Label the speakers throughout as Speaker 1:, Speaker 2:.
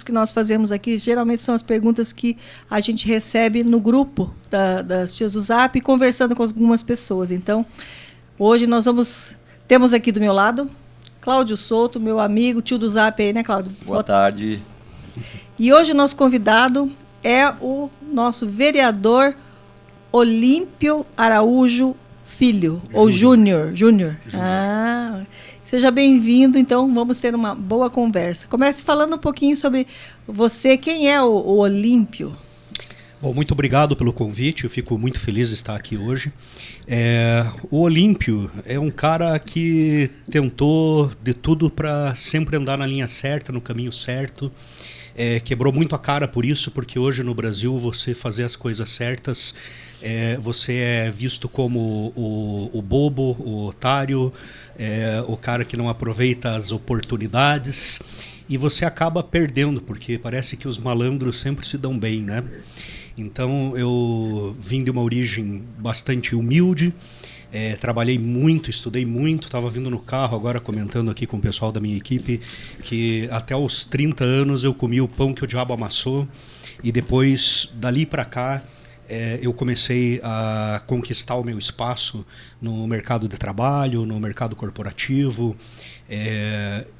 Speaker 1: Que nós fazemos aqui, geralmente são as perguntas que a gente recebe no grupo das tias do Zap, conversando com algumas pessoas. Então, hoje temos aqui do meu lado, Cláudio Souto, meu amigo, tio do Zap aí, né, Cláudio?
Speaker 2: Boa tarde.
Speaker 1: E hoje o nosso convidado é o nosso vereador Olímpio Araújo Filho, ou Júnior. Ah, seja bem-vindo, então vamos ter uma boa conversa. Comece falando um pouquinho sobre você, quem é o Olímpio?
Speaker 3: Bom, muito obrigado pelo convite, eu fico muito feliz de estar aqui hoje. O Olímpio é um cara que tentou de tudo para sempre andar na linha certa, no caminho certo. Quebrou muito a cara por isso, porque hoje no Brasil você fazer as coisas certas, você é visto como o bobo, o otário, o cara que não aproveita as oportunidades, e você acaba perdendo, porque parece que os malandros sempre se dão bem, né? Então eu vim de uma origem bastante humilde, trabalhei muito, estudei muito, estava vindo no carro agora comentando aqui com o pessoal da minha equipe que até os 30 anos eu comi o pão que o diabo amassou, e depois dali para cá eu comecei a conquistar o meu espaço no mercado de trabalho, no mercado corporativo,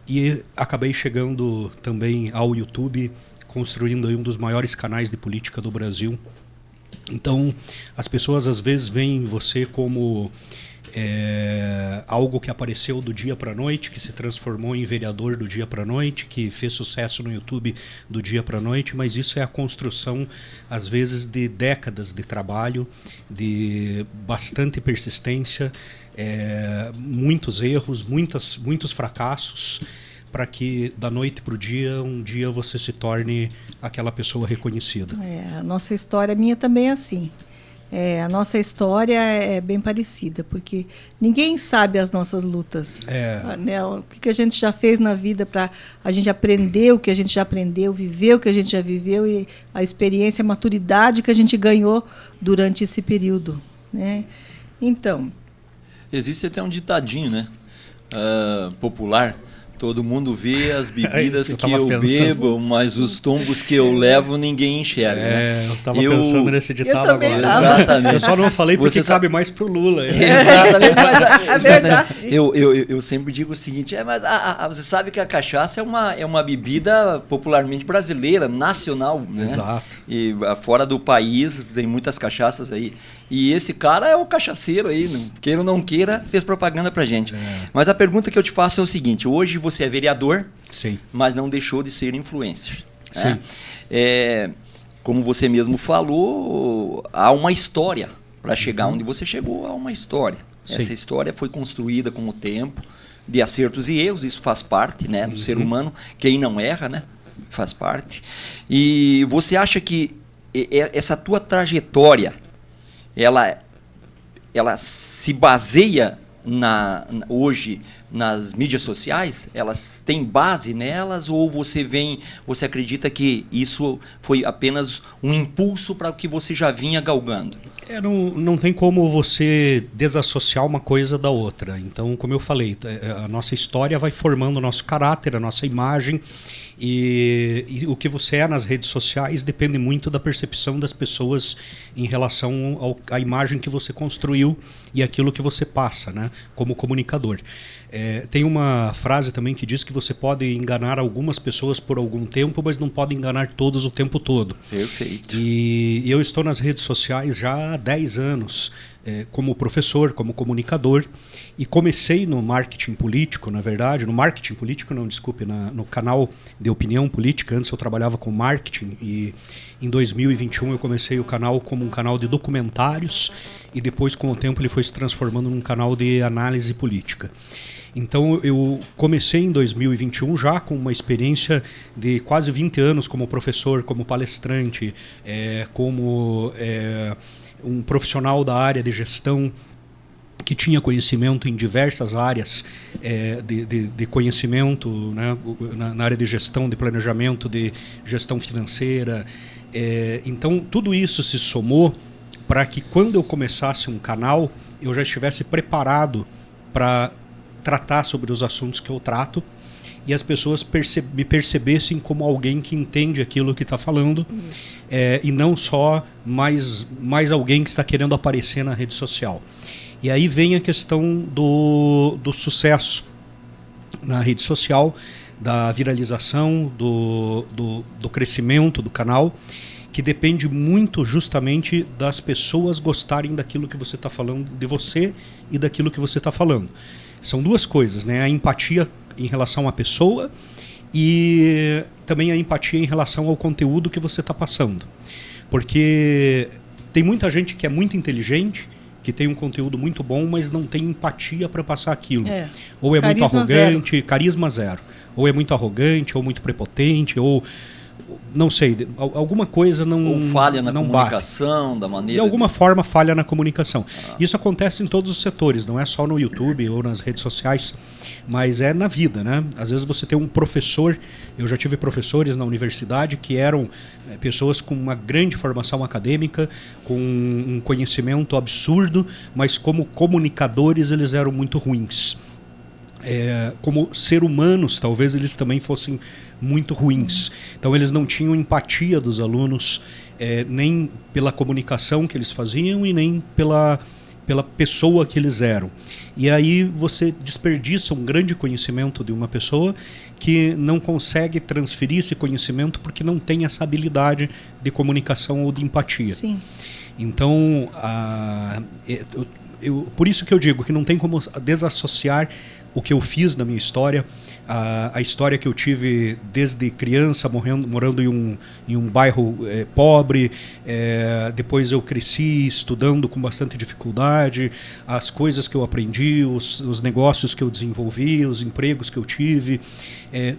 Speaker 3: e acabei chegando também ao YouTube, construindo aí um dos maiores canais de política do Brasil. Então, as pessoas às vezes veem você como algo que apareceu do dia para a noite, que se transformou em vereador do dia para a noite, que fez sucesso no YouTube do dia para a noite, mas isso é a construção, às vezes, de décadas de trabalho, de bastante persistência, muitos erros, muitos fracassos, para que da noite para o dia, um dia você se torne aquela pessoa reconhecida.
Speaker 1: A nossa história, minha também é assim. A nossa história é bem parecida, porque ninguém sabe as nossas lutas. Né? O que a gente já fez na vida para a gente aprender o que a gente já aprendeu, viver o que a gente já viveu, e a experiência, a maturidade que a gente ganhou durante esse período. Né? Então...
Speaker 2: Existe até um ditadinho, né? Popular. Todo mundo vê as bebidas que eu bebo, mas os tombos que eu levo ninguém enxerga.
Speaker 3: Eu estava pensando nesse ditado agora.
Speaker 2: Exatamente.
Speaker 3: Eu só não falei porque cabe mais pro Lula.
Speaker 2: Exatamente. Mas,
Speaker 1: é verdade.
Speaker 2: Eu sempre digo o seguinte, mas você sabe que a cachaça é uma bebida popularmente brasileira, nacional. Né?
Speaker 3: Exato.
Speaker 2: E fora do país tem muitas cachaças aí. E esse cara é o cachaceiro aí, queira ou não queira, fez propaganda pra gente. Mas a pergunta que eu te faço é o seguinte, hoje você é vereador,
Speaker 3: sim,
Speaker 2: mas não deixou de ser influencer.
Speaker 3: Sim.
Speaker 2: Como você mesmo falou, há uma história para chegar onde você chegou, há uma história. Sim. Essa história foi construída com o tempo, de acertos e erros, isso faz parte, né, do ser humano, quem não erra, né, faz parte. E você acha que essa tua trajetória, ela se baseia hoje nas mídias sociais? Elas têm base nelas, ou você acredita que isso foi apenas um impulso para o que você já vinha galgando?
Speaker 3: Não tem como você desassociar uma coisa da outra. Então, como eu falei, a nossa história vai formando o nosso caráter, a nossa imagem, e o que você é nas redes sociais depende muito da percepção das pessoas em relação à imagem que você construiu e aquilo que você passa, né, como comunicador. Tem uma frase também que diz que você pode enganar algumas pessoas por algum tempo, mas não pode enganar todos o tempo todo.
Speaker 2: Perfeito.
Speaker 3: E eu estou nas redes sociais já há 10 anos, como professor, como comunicador, e comecei no marketing político, na verdade, no canal de opinião política. Antes eu trabalhava com marketing, e em 2021 eu comecei o canal como um canal de documentários, e depois, com o tempo, ele foi se transformando num canal de análise política. Então eu comecei em 2021 já com uma experiência de quase 20 anos como professor, como palestrante, como um profissional da área de gestão, que tinha conhecimento em diversas áreas de conhecimento, né, na área de gestão, de planejamento, de gestão financeira. Então tudo isso se somou para que quando eu começasse um canal, eu já estivesse preparado para tratar sobre os assuntos que eu trato, e as pessoas me percebessem como alguém que entende aquilo que está falando, e não só mais alguém que está querendo aparecer na rede social. E aí vem a questão do sucesso na rede social, da viralização, do crescimento do canal, que depende muito justamente das pessoas gostarem daquilo que você está falando, de você e daquilo que você está falando. São duas coisas, né? A empatia em relação à pessoa e também a empatia em relação ao conteúdo que você está passando. Porque tem muita gente que é muito inteligente, que tem um conteúdo muito bom, mas não tem empatia para passar aquilo. Ou é muito arrogante, zero. Carisma zero. Ou é muito arrogante, ou muito prepotente, ou não sei, alguma coisa não bate. Ou falha na comunicação, da maneira... De alguma forma falha na comunicação. Isso acontece em todos os setores, não é só no YouTube ou nas redes sociais, mas é na vida, né? Às vezes você tem um professor, eu já tive professores na universidade que eram pessoas com uma grande formação acadêmica, com um conhecimento absurdo, mas como comunicadores eles eram muito ruins. Como ser humanos, talvez eles também fossem muito ruins. Então eles não tinham empatia dos alunos, nem pela comunicação que eles faziam e nem pela pessoa que eles eram. E aí você desperdiça um grande conhecimento de uma pessoa que não consegue transferir esse conhecimento porque não tem essa habilidade de comunicação ou de empatia.
Speaker 1: Sim.
Speaker 3: Então, por isso que eu digo que não tem como desassociar o que eu fiz na minha história, a história que eu tive desde criança, morando em um bairro pobre, depois eu cresci estudando com bastante dificuldade, as coisas que eu aprendi, os negócios que eu desenvolvi, os empregos que eu tive,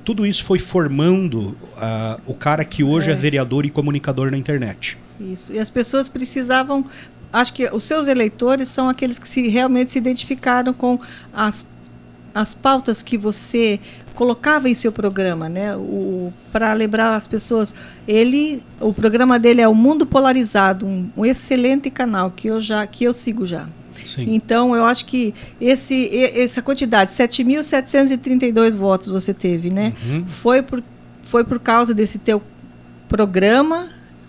Speaker 3: tudo isso foi formando o cara que hoje é vereador e comunicador na internet.
Speaker 1: Isso, e as pessoas precisavam, acho que os seus eleitores são aqueles que realmente se identificaram com as pautas que você colocava em seu programa, né? Para lembrar as pessoas, o programa dele é o Mundo Polarizado, um excelente canal que eu sigo já.
Speaker 3: Sim.
Speaker 1: Então eu acho que essa quantidade, 7.732 votos você teve, né?
Speaker 3: Uhum.
Speaker 1: Foi por causa desse teu programa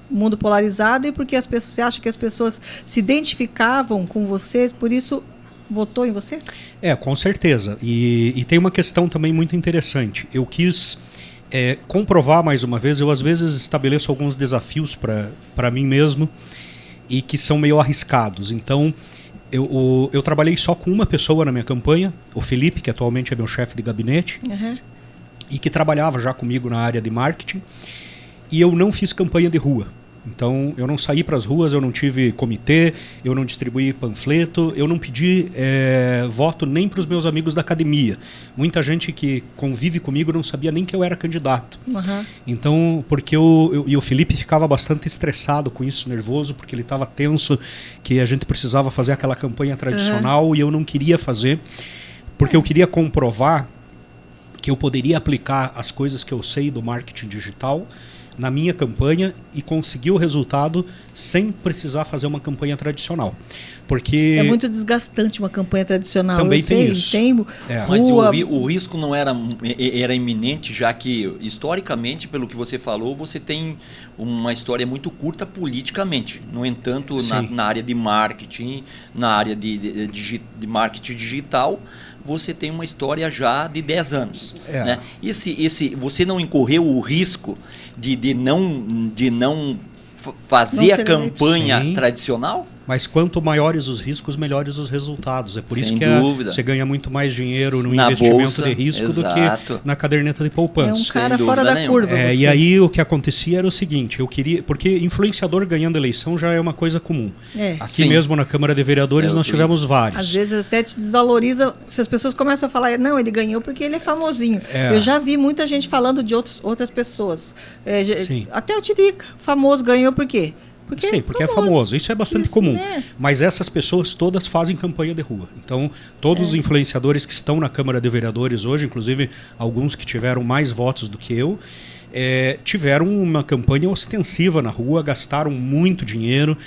Speaker 1: Mundo Polarizado e porque você acha que as pessoas se identificavam com vocês, por isso votou em você?
Speaker 3: Com certeza. E tem uma questão também muito interessante. Eu quis comprovar mais uma vez, eu às vezes estabeleço alguns desafios para mim mesmo e que são meio arriscados. Então, eu trabalhei só com uma pessoa na minha campanha, o Felipe, que atualmente é meu chefe de gabinete, e que trabalhava já comigo na área de marketing, e eu não fiz campanha de rua. Então, eu não saí para as ruas, eu não tive comitê, eu não distribuí panfleto, eu não pedi voto nem para os meus amigos da academia. Muita gente que convive comigo não sabia nem que eu era candidato.
Speaker 1: Uhum.
Speaker 3: Então, porque o Felipe ficava bastante estressado com isso, nervoso, porque ele estava tenso, que a gente precisava fazer aquela campanha tradicional e eu não queria fazer, porque eu queria comprovar que eu poderia aplicar as coisas que eu sei do marketing digital na minha campanha e conseguir o resultado sem precisar fazer uma campanha tradicional. Porque
Speaker 1: é muito desgastante uma campanha tradicional.
Speaker 3: Também tem isso.
Speaker 2: Mas o risco não era iminente, já que, historicamente, pelo que você falou, você tem uma história muito curta politicamente. No entanto, na área de marketing, na área de marketing digital, você tem uma história já de 10 anos. Né? Você não incorreu o risco de não fazer a campanha tradicional?
Speaker 3: Mas quanto maiores os riscos, melhores os resultados. É por isso que você ganha muito mais dinheiro no
Speaker 2: na
Speaker 3: investimento
Speaker 2: bolsa,
Speaker 3: de risco do que na caderneta de poupança.
Speaker 1: É um cara fora da curva.
Speaker 3: E aí o que acontecia era o seguinte, porque influenciador ganhando eleição já é uma coisa comum. Aqui mesmo na Câmara de Vereadores nós tivemos vários.
Speaker 1: Às vezes até te desvaloriza, se as pessoas começam a falar, não, ele ganhou porque ele é famosinho. Eu já vi muita gente falando de outras pessoas. Até o Tirica, famoso, ganhou por quê?
Speaker 3: Porque é famoso. Isso é bastante comum. Né? Mas essas pessoas todas fazem campanha de rua. Então, todos os influenciadores que estão na Câmara de Vereadores hoje, inclusive alguns que tiveram mais votos do que eu, tiveram uma campanha ostensiva na rua, gastaram muito dinheiro,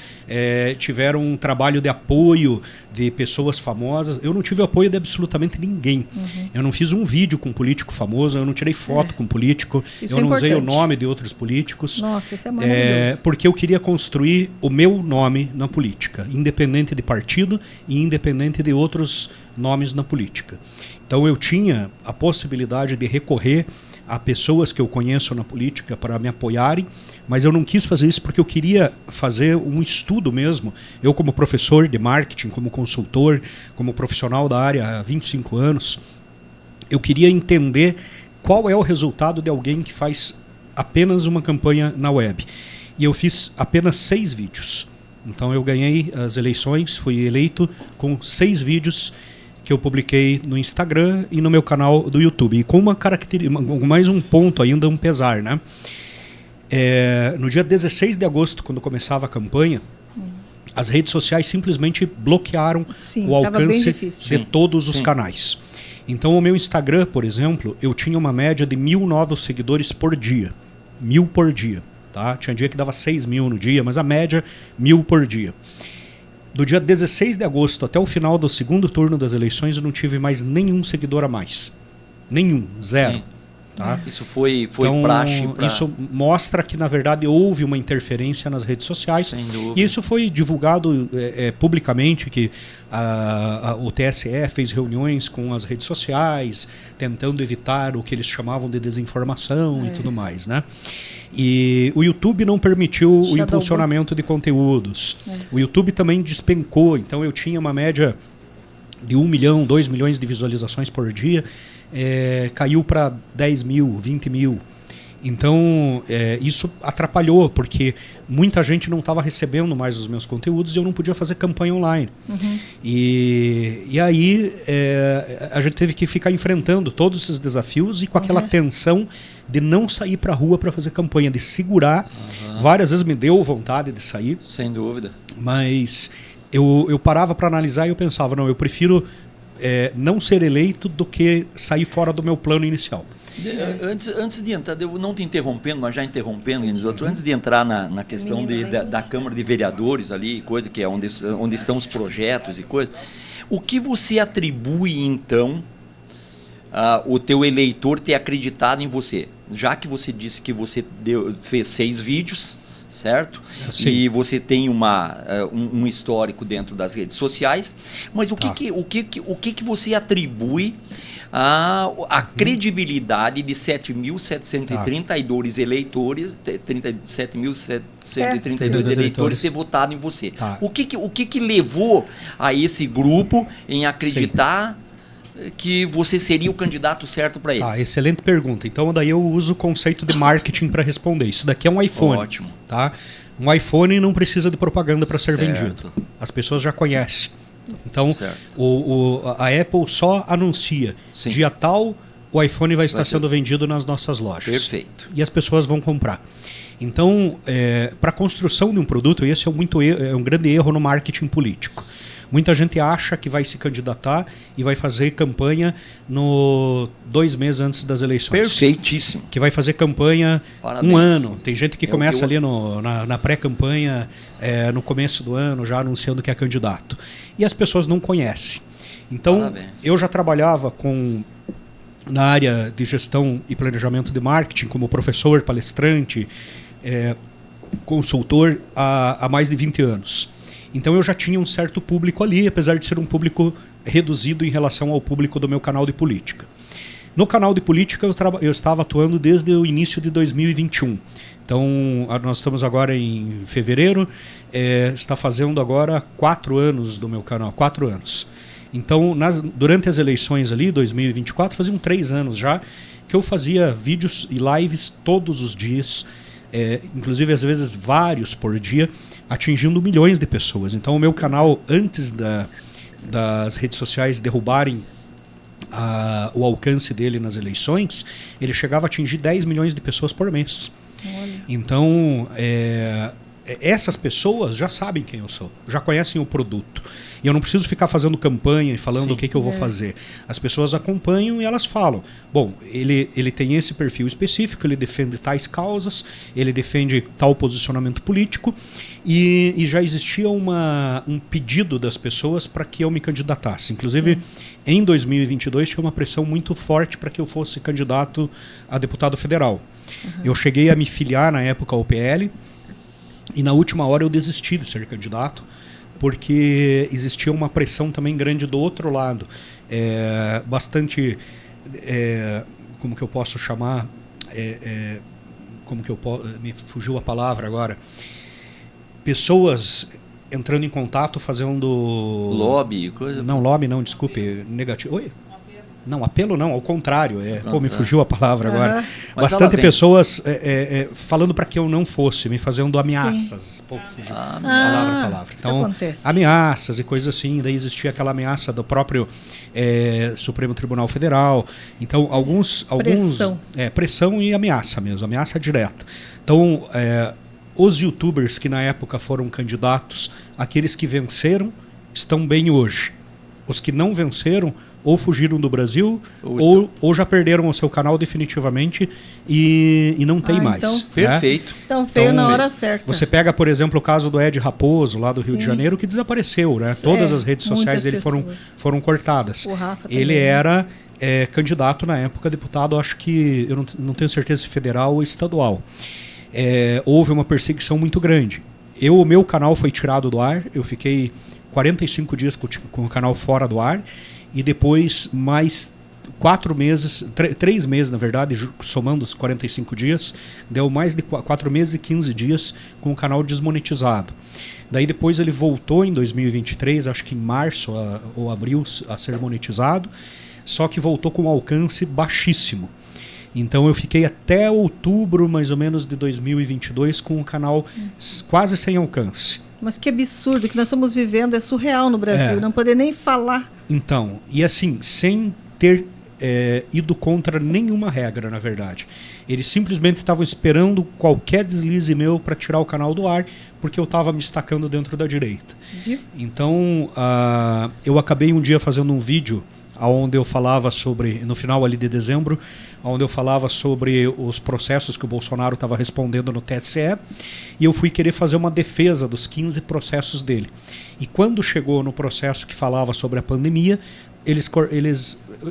Speaker 3: tiveram um trabalho de apoio de pessoas famosas. Eu não tive apoio de absolutamente ninguém. Eu não fiz um vídeo com um político famoso, eu não tirei foto com um político,
Speaker 1: isso
Speaker 3: eu não usei o
Speaker 1: importante.
Speaker 3: nome de outros políticos.
Speaker 1: Nossa, isso é maravilhoso.
Speaker 3: Porque eu queria construir o meu nome na política, independente de partido e independente de outros nomes na política. Então eu tinha a possibilidade de recorrer a pessoas que eu conheço na política para me apoiarem, mas eu não quis fazer isso porque eu queria fazer um estudo mesmo. Eu, como professor de marketing, como consultor, como profissional da área há 25 anos, eu queria entender qual é o resultado de alguém que faz apenas uma campanha na web. E eu fiz apenas 6 vídeos. Então eu ganhei as eleições, fui eleito com 6 vídeos que eu publiquei no Instagram e no meu canal do YouTube. E com uma característica, mais um ponto ainda, um pesar, né? No dia 16 de agosto, quando começava a campanha, as redes sociais simplesmente bloquearam o alcance de todos os canais. Então o meu Instagram, por exemplo, eu tinha uma média de 1.000 novos seguidores por dia. 1.000 por dia. Tá? Tinha dia que dava 6.000 no dia, mas a média 1.000 por dia. Do dia 16 de agosto até o final do segundo turno das eleições, eu não tive mais nenhum seguidor a mais. Nenhum, 0. Tá?
Speaker 2: Isso foi
Speaker 3: então,
Speaker 2: praxe pra...
Speaker 3: Isso mostra que, na verdade, houve uma interferência nas redes sociais.
Speaker 2: Sem dúvida.
Speaker 3: E isso foi divulgado publicamente, que o TSE fez reuniões com as redes sociais, tentando evitar o que eles chamavam de desinformação e tudo mais, né? E o YouTube não permitiu o impulsionamento de conteúdos. O YouTube também despencou, então eu tinha uma média de 1 milhão, 2 milhões de visualizações por dia, caiu para 10 mil, 20 mil. Então, isso atrapalhou, porque muita gente não estava recebendo mais os meus conteúdos e eu não podia fazer campanha online. E aí, a gente teve que ficar enfrentando todos esses desafios e com aquela tensão de não sair para a rua para fazer campanha, de segurar. Várias vezes me deu vontade de sair.
Speaker 2: Sem dúvida.
Speaker 3: Mas eu parava para analisar e eu pensava, não, eu prefiro não ser eleito do que sair fora do meu plano inicial.
Speaker 2: Antes de entrar, eu não te interrompendo, mas já interrompendo, antes de entrar na questão da Câmara de Vereadores ali, coisa que é onde estão os projetos e coisa, o que você atribui então o teu eleitor ter acreditado em você? Já que você disse que você fez 6 vídeos, certo?
Speaker 3: Sim.
Speaker 2: E você tem um histórico dentro das redes sociais, mas o que você atribui a credibilidade de 7.732 eleitores, 7.732 eleitores ter votado em você? O que levou a esse grupo em acreditar que você seria o candidato certo para eles?
Speaker 3: Excelente pergunta. Então daí eu uso o conceito de marketing para responder. Isso daqui é um iPhone.
Speaker 2: Ótimo.
Speaker 3: Tá? Um iPhone não precisa de propaganda para ser vendido. As pessoas já conhecem. Então a Apple só anuncia dia tal o iPhone vai estar sendo vendido nas nossas lojas.
Speaker 2: Perfeito.
Speaker 3: E as pessoas vão comprar. Então, para a construção de um produto, esse é um grande erro no marketing político. Muita gente acha que vai se candidatar e vai fazer campanha 2 meses antes das eleições.
Speaker 2: Perfeitíssimo.
Speaker 3: Que vai fazer campanha um ano. Tem gente que começa ali na pré-campanha, no começo do ano, já anunciando que é candidato. E as pessoas não conhecem. Então, eu já trabalhava na área de gestão e planejamento de marketing, como professor, palestrante, consultor há mais de 20 anos. Então eu já tinha um certo público ali, apesar de ser um público reduzido em relação ao público do meu canal de política. No canal de política eu estava atuando desde o início de 2021. Então nós estamos agora em fevereiro, está fazendo agora 4 anos do meu canal, 4 anos. Então durante as eleições ali, 2024, faziam 3 anos já, que eu fazia vídeos e lives todos os dias, inclusive às vezes vários por dia, atingindo milhões de pessoas. Então o meu canal, antes das redes sociais derrubarem o alcance dele nas eleições, ele chegava a atingir 10 milhões de pessoas por mês. Olha. Então essas pessoas já sabem quem eu sou, já conhecem o produto. E eu não preciso ficar fazendo campanha e falando o que eu vou fazer. As pessoas acompanham e elas falam, bom, ele tem esse perfil específico, ele defende tais causas, ele defende tal posicionamento político, e já existia um pedido das pessoas para que eu me candidatasse. Inclusive, em 2022, tinha uma pressão muito forte para que eu fosse candidato a deputado federal. Eu cheguei a me filiar na época ao PL, e na última hora eu desisti de ser candidato, porque existia uma pressão também grande do outro lado. Bastante, como que eu posso chamar, me fugiu a palavra agora, pessoas entrando em contato, fazendo...
Speaker 2: Lobby? Coisa...
Speaker 3: Não, lobby não, desculpe, negativo. Oi? Não, apelo não, ao contrário. Me fugiu a palavra agora. Bastante pessoas falando para que eu não fosse, me fazendo ameaças. Fugiu a palavra. Então, ameaças e coisas assim. Daí existia aquela ameaça do próprio Supremo Tribunal Federal. Então, alguns pressão. Pressão e ameaça mesmo, ameaça direta. Então, os youtubers que na época foram candidatos, aqueles que venceram, estão bem hoje. Os que não venceram ou fugiram do Brasil, ou já perderam o seu canal definitivamente e não tem mais.
Speaker 2: Então, perfeito.
Speaker 1: Então veio na hora certa.
Speaker 3: Você pega, por exemplo, o caso do Ed Raposo, lá do Rio de Janeiro, que desapareceu. Né? Todas as redes sociais dele foram cortadas.
Speaker 1: O Rafa
Speaker 3: ele
Speaker 1: também.
Speaker 3: era candidato na época, deputado, acho que, eu não tenho certeza se federal ou estadual. Houve uma perseguição muito grande. O meu canal foi tirado do ar, eu fiquei 45 dias com o canal fora do ar, e depois mais 3 meses, na verdade, somando os 45 dias, deu mais de 4 meses e 15 dias com o canal desmonetizado. Daí depois ele voltou em 2023, acho que em março ou abril, a ser monetizado, só que voltou com um alcance baixíssimo. Então eu fiquei até outubro, mais ou menos, de 2022 com o canal quase sem alcance.
Speaker 1: Mas que absurdo, que nós estamos vivendo, é surreal no Brasil, não poder nem falar.
Speaker 3: Então, e assim, sem ter ido contra nenhuma regra, na verdade. Eles simplesmente estavam esperando qualquer deslize meu para tirar o canal do ar, porque eu estava me destacando dentro da direita. Então, eu acabei um dia fazendo um vídeo onde eu falava sobre, no final ali de dezembro, onde eu falava sobre os processos que o Bolsonaro estava respondendo no TSE, e eu fui querer fazer uma defesa dos 15 processos dele. E quando chegou no processo que falava sobre a pandemia, eles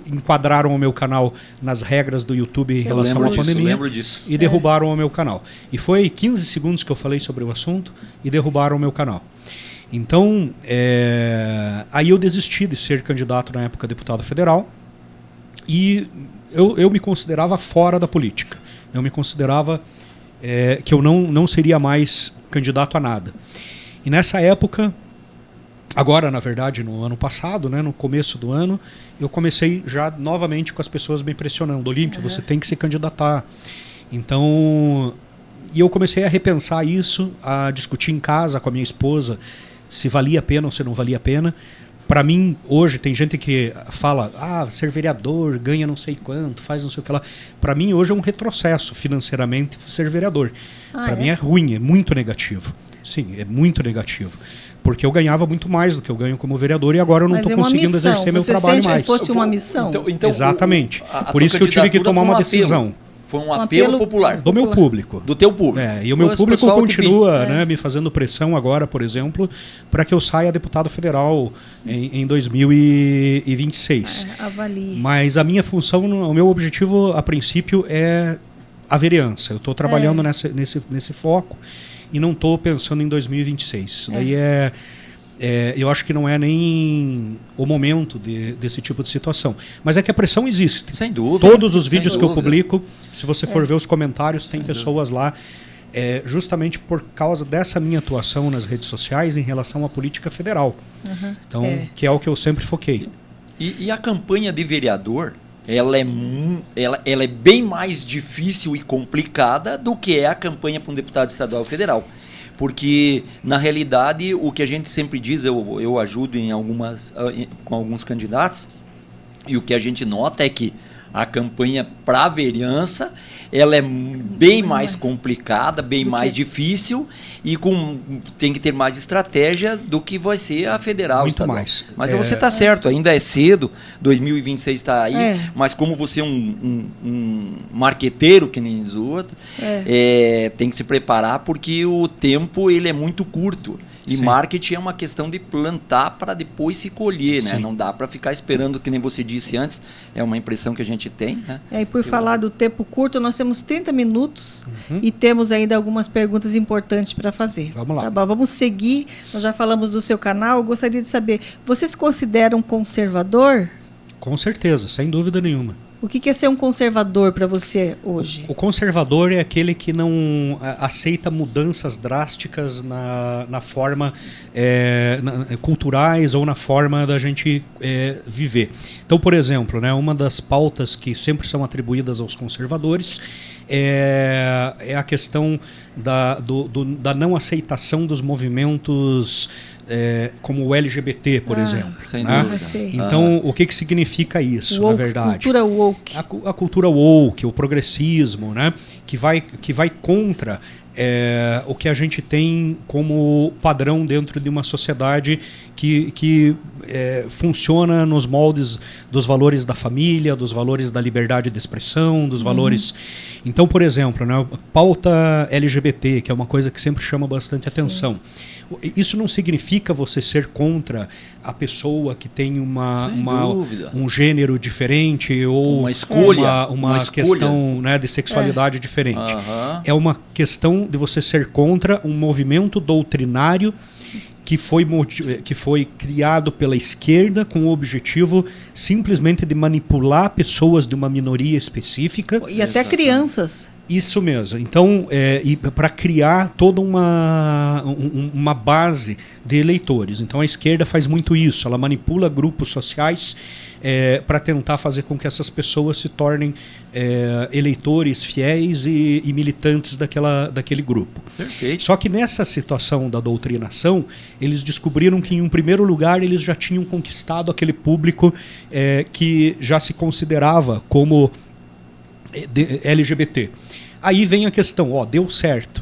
Speaker 3: enquadraram o meu canal nas regras do YouTube em relação à pandemia e derrubaram o meu canal. E foi 15 segundos que eu falei sobre o assunto e derrubaram o meu canal. Então, aí eu desisti de ser candidato na época a deputado federal, e eu me considerava fora da política. Eu me considerava que eu não seria mais candidato a nada. E nessa época, agora na verdade no ano passado, né, no começo do ano, eu comecei já novamente com as pessoas me pressionando: Olímpio, você tem que se candidatar. Então, e eu comecei a repensar isso, a discutir em casa com a minha esposa se valia a pena ou se não valia a pena. Para mim, hoje, tem gente que fala, ser vereador, ganha não sei quanto, faz não sei o que lá. Para mim, hoje é um retrocesso financeiramente ser vereador. Para mim é ruim, é muito negativo. Sim, é muito negativo. Porque eu ganhava muito mais do que eu ganho como vereador, e agora eu não estou conseguindo exercer meu trabalho mais.
Speaker 1: Se fosse uma missão?
Speaker 2: Então,
Speaker 3: exatamente. Por isso que eu tive que tomar uma decisão.
Speaker 2: Foi um apelo popular.
Speaker 3: Do meu público.
Speaker 2: Do teu público.
Speaker 3: E o meu público continua me fazendo pressão agora, por exemplo, para que eu saia deputado federal em 2026.
Speaker 1: Avalie.
Speaker 3: Mas a minha função, o meu objetivo, a princípio, é a vereança. Eu estou trabalhando nesse foco e não estou pensando em 2026. Isso daí eu acho que não é nem o momento desse tipo de situação. Mas é que a pressão existe.
Speaker 2: Sem dúvida.
Speaker 3: Todos os vídeos que eu publico, se você for ver os comentários, tem pessoas lá, justamente por causa dessa minha atuação nas redes sociais em relação à política federal. Então, que é o que eu sempre foquei.
Speaker 2: E a campanha de vereador, ela é bem mais difícil e complicada do que é a campanha para um deputado estadual federal. Porque, na realidade, o que a gente sempre diz, eu ajudo com alguns candidatos, e o que a gente nota é que A campanha para a vereança, ela é bem mais complicada, bem mais difícil e tem que ter mais estratégia do que vai ser a federal.
Speaker 3: Muito
Speaker 2: estadual.
Speaker 3: mais.
Speaker 2: Mas você está certo, ainda é cedo, 2026 está aí, mas como você é um marqueteiro que nem os outros, tem que se preparar porque o tempo ele é muito curto. E marketing é uma questão de plantar para depois se colher, né? Não dá para ficar esperando, que nem você disse antes, é uma impressão que a gente tem. Né?
Speaker 1: E por falar do tempo curto, nós temos 30 minutos e temos ainda algumas perguntas importantes para fazer.
Speaker 3: Vamos lá.
Speaker 1: Tá bom, vamos seguir, nós já falamos do seu canal, eu gostaria de saber, você se considera um conservador?
Speaker 3: Com certeza, sem dúvida nenhuma.
Speaker 1: O que é ser um conservador para você hoje?
Speaker 3: O conservador é aquele que não aceita mudanças drásticas na forma culturais ou na forma da gente viver. Então, por exemplo, né, uma das pautas que sempre são atribuídas aos conservadores é a questão da não aceitação dos movimentos como o LGBT, por exemplo.
Speaker 2: Sem
Speaker 3: né?
Speaker 2: dúvida.
Speaker 3: Então, o que significa isso,
Speaker 1: woke,
Speaker 3: na verdade?
Speaker 1: Cultura woke.
Speaker 3: A cultura woke, o progressismo, né? que vai contra o que a gente tem como padrão dentro de uma sociedade que funciona nos moldes dos valores da família, dos valores da liberdade de expressão, dos valores... Então, por exemplo, né, pauta LGBT, que é uma coisa que sempre chama bastante atenção. Isso não significa você ser contra a pessoa que tem um gênero diferente ou uma escolha, uma questão, né, de sexualidade diferente. É uma questão de você ser contra um movimento doutrinário que foi criado pela esquerda com o objetivo simplesmente de manipular pessoas de uma minoria específica.
Speaker 1: E até crianças.
Speaker 3: Isso mesmo. Então, para criar toda uma base de eleitores. Então, a esquerda faz muito isso. Ela manipula grupos sociais para tentar fazer com que essas pessoas se tornem eleitores fiéis e militantes daquele grupo.
Speaker 2: Perfeito.
Speaker 3: Só que nessa situação da doutrinação, eles descobriram que, em um primeiro lugar, eles já tinham conquistado aquele público que já se considerava como LGBT. Aí vem a questão, deu certo,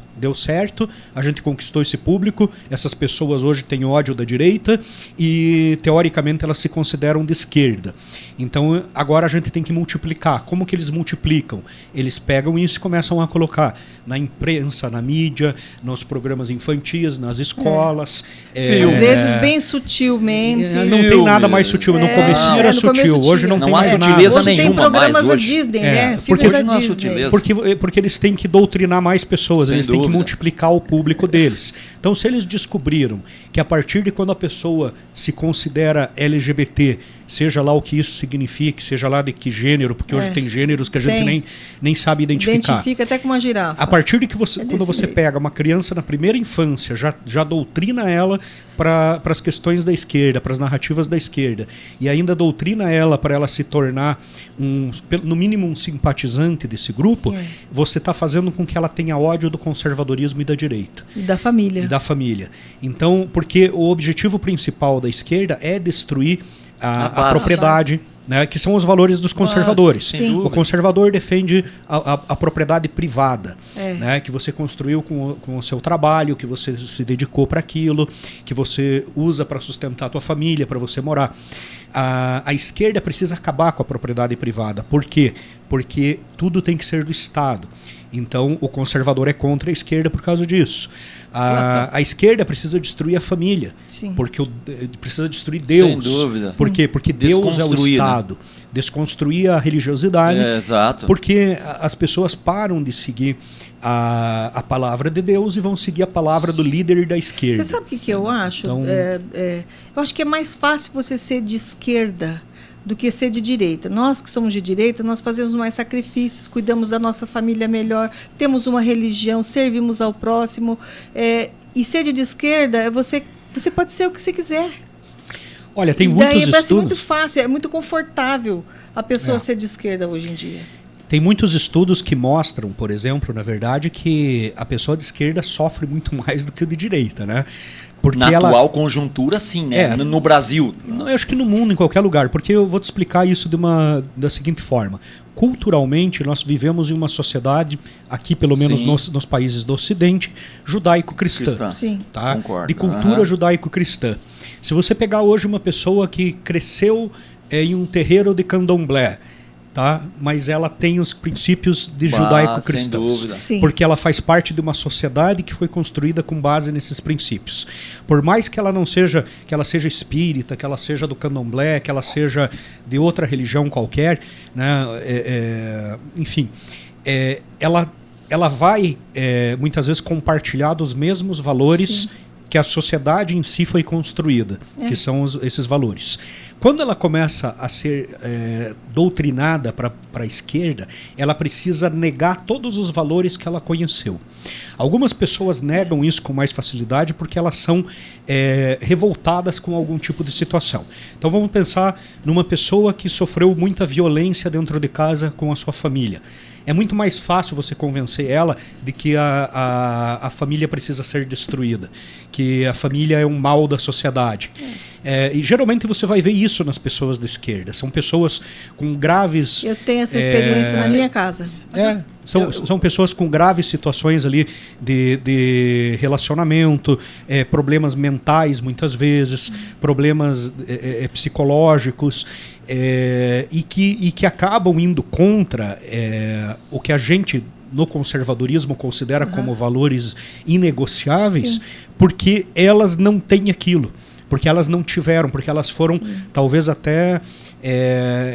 Speaker 3: a gente conquistou esse público, essas pessoas hoje têm ódio da direita e, teoricamente, elas se consideram de esquerda. Então, agora a gente tem que multiplicar. Como que eles multiplicam? Eles pegam isso e começam a colocar na imprensa, na mídia, nos programas infantis, nas escolas.
Speaker 1: Às vezes bem sutilmente.
Speaker 3: Não tem nada mais sutil. No comecinho era sutil, hoje não tem mais nada.
Speaker 2: Sutileza
Speaker 1: hoje
Speaker 2: nenhuma
Speaker 1: tem programas
Speaker 2: mais
Speaker 1: da Disney, né?
Speaker 3: Porque
Speaker 1: da
Speaker 2: não há
Speaker 1: Disney.
Speaker 2: sutileza.
Speaker 3: Porque eles têm que doutrinar mais pessoas,
Speaker 2: Sem
Speaker 3: eles têm que
Speaker 2: dúvida.
Speaker 3: multiplicar o público deles. Então, se eles descobriram que a partir de quando a pessoa se considera LGBT, seja lá o que isso signifique, seja lá de que gênero, porque hoje tem gêneros que a gente nem sabe identificar.
Speaker 1: Identifica até com uma girafa.
Speaker 3: A partir de que quando você pega uma criança na primeira infância, já doutrina ela para as questões da esquerda, para as narrativas da esquerda, e ainda doutrina ela para ela se tornar, no mínimo, um simpatizante desse grupo, você está fazendo com que ela tenha ódio do conservadorismo e da direita.
Speaker 1: E da família.
Speaker 3: Então, porque o objetivo principal da esquerda é destruir a propriedade, né, que são os valores dos conservadores. O conservador defende a propriedade privada, né, que você construiu com o seu trabalho, que você se dedicou para aquilo, que você usa para sustentar a tua família, para você morar. A esquerda precisa acabar com a propriedade privada. Por quê? Porque tudo tem que ser do Estado. Então, o conservador é contra a esquerda por causa disso. A esquerda precisa destruir a família.
Speaker 1: Sim.
Speaker 3: Porque precisa destruir Deus.
Speaker 2: Sem dúvida.
Speaker 3: Por quê? Porque Deus é o Estado. Né? Desconstruir a religiosidade.
Speaker 2: Exato.
Speaker 3: Porque as pessoas param de seguir a palavra de Deus e vão seguir a palavra do líder da esquerda.
Speaker 1: Você sabe o que eu acho?
Speaker 3: Então,
Speaker 1: eu acho que é mais fácil você ser de esquerda do que ser de direita. Nós que somos de direita, nós fazemos mais sacrifícios, cuidamos da nossa família melhor, temos uma religião, servimos ao próximo. E ser de esquerda, você pode ser o que você quiser.
Speaker 3: Olha, tem muitos
Speaker 1: estudos.
Speaker 3: Parece
Speaker 1: muito fácil, é muito confortável a pessoa ser de esquerda hoje em dia.
Speaker 3: Tem muitos estudos que mostram, por exemplo, na verdade, que a pessoa de esquerda sofre muito mais do que o de direita, né? Porque
Speaker 2: na atual conjuntura, sim, né? No Brasil.
Speaker 3: Eu acho que no mundo, em qualquer lugar, porque eu vou te explicar isso da seguinte forma. Culturalmente, nós vivemos em uma sociedade, aqui pelo menos nos países do Ocidente, judaico-cristã.
Speaker 1: Sim.
Speaker 3: Tá?
Speaker 2: Concordo.
Speaker 3: De cultura judaico-cristã. Se você pegar hoje uma pessoa que cresceu em um terreiro de candomblé, tá? Mas ela tem os princípios de judaico-cristãos, porque ela faz parte de uma sociedade que foi construída com base nesses princípios. Por mais que ela não seja, que ela seja espírita, que ela seja do candomblé, que ela seja de outra religião qualquer, né? Enfim, ela vai muitas vezes compartilhar dos mesmos valores que a sociedade em si foi construída, que são esses valores. Quando ela começa a ser doutrinada para a esquerda, ela precisa negar todos os valores que ela conheceu. Algumas pessoas negam isso com mais facilidade porque elas são revoltadas com algum tipo de situação. Então vamos pensar numa pessoa que sofreu muita violência dentro de casa com a sua família. É muito mais fácil você convencer ela de que a família precisa ser destruída, que a família é um mal da sociedade. E geralmente você vai ver isso nas pessoas da esquerda. São pessoas com graves...
Speaker 1: Eu tenho essa experiência na minha casa.
Speaker 3: São pessoas com graves situações ali de relacionamento, problemas mentais muitas vezes, problemas psicológicos, e que acabam indo contra o que a gente no conservadorismo considera como valores inegociáveis, porque elas não têm aquilo, porque elas não tiveram, porque elas foram talvez até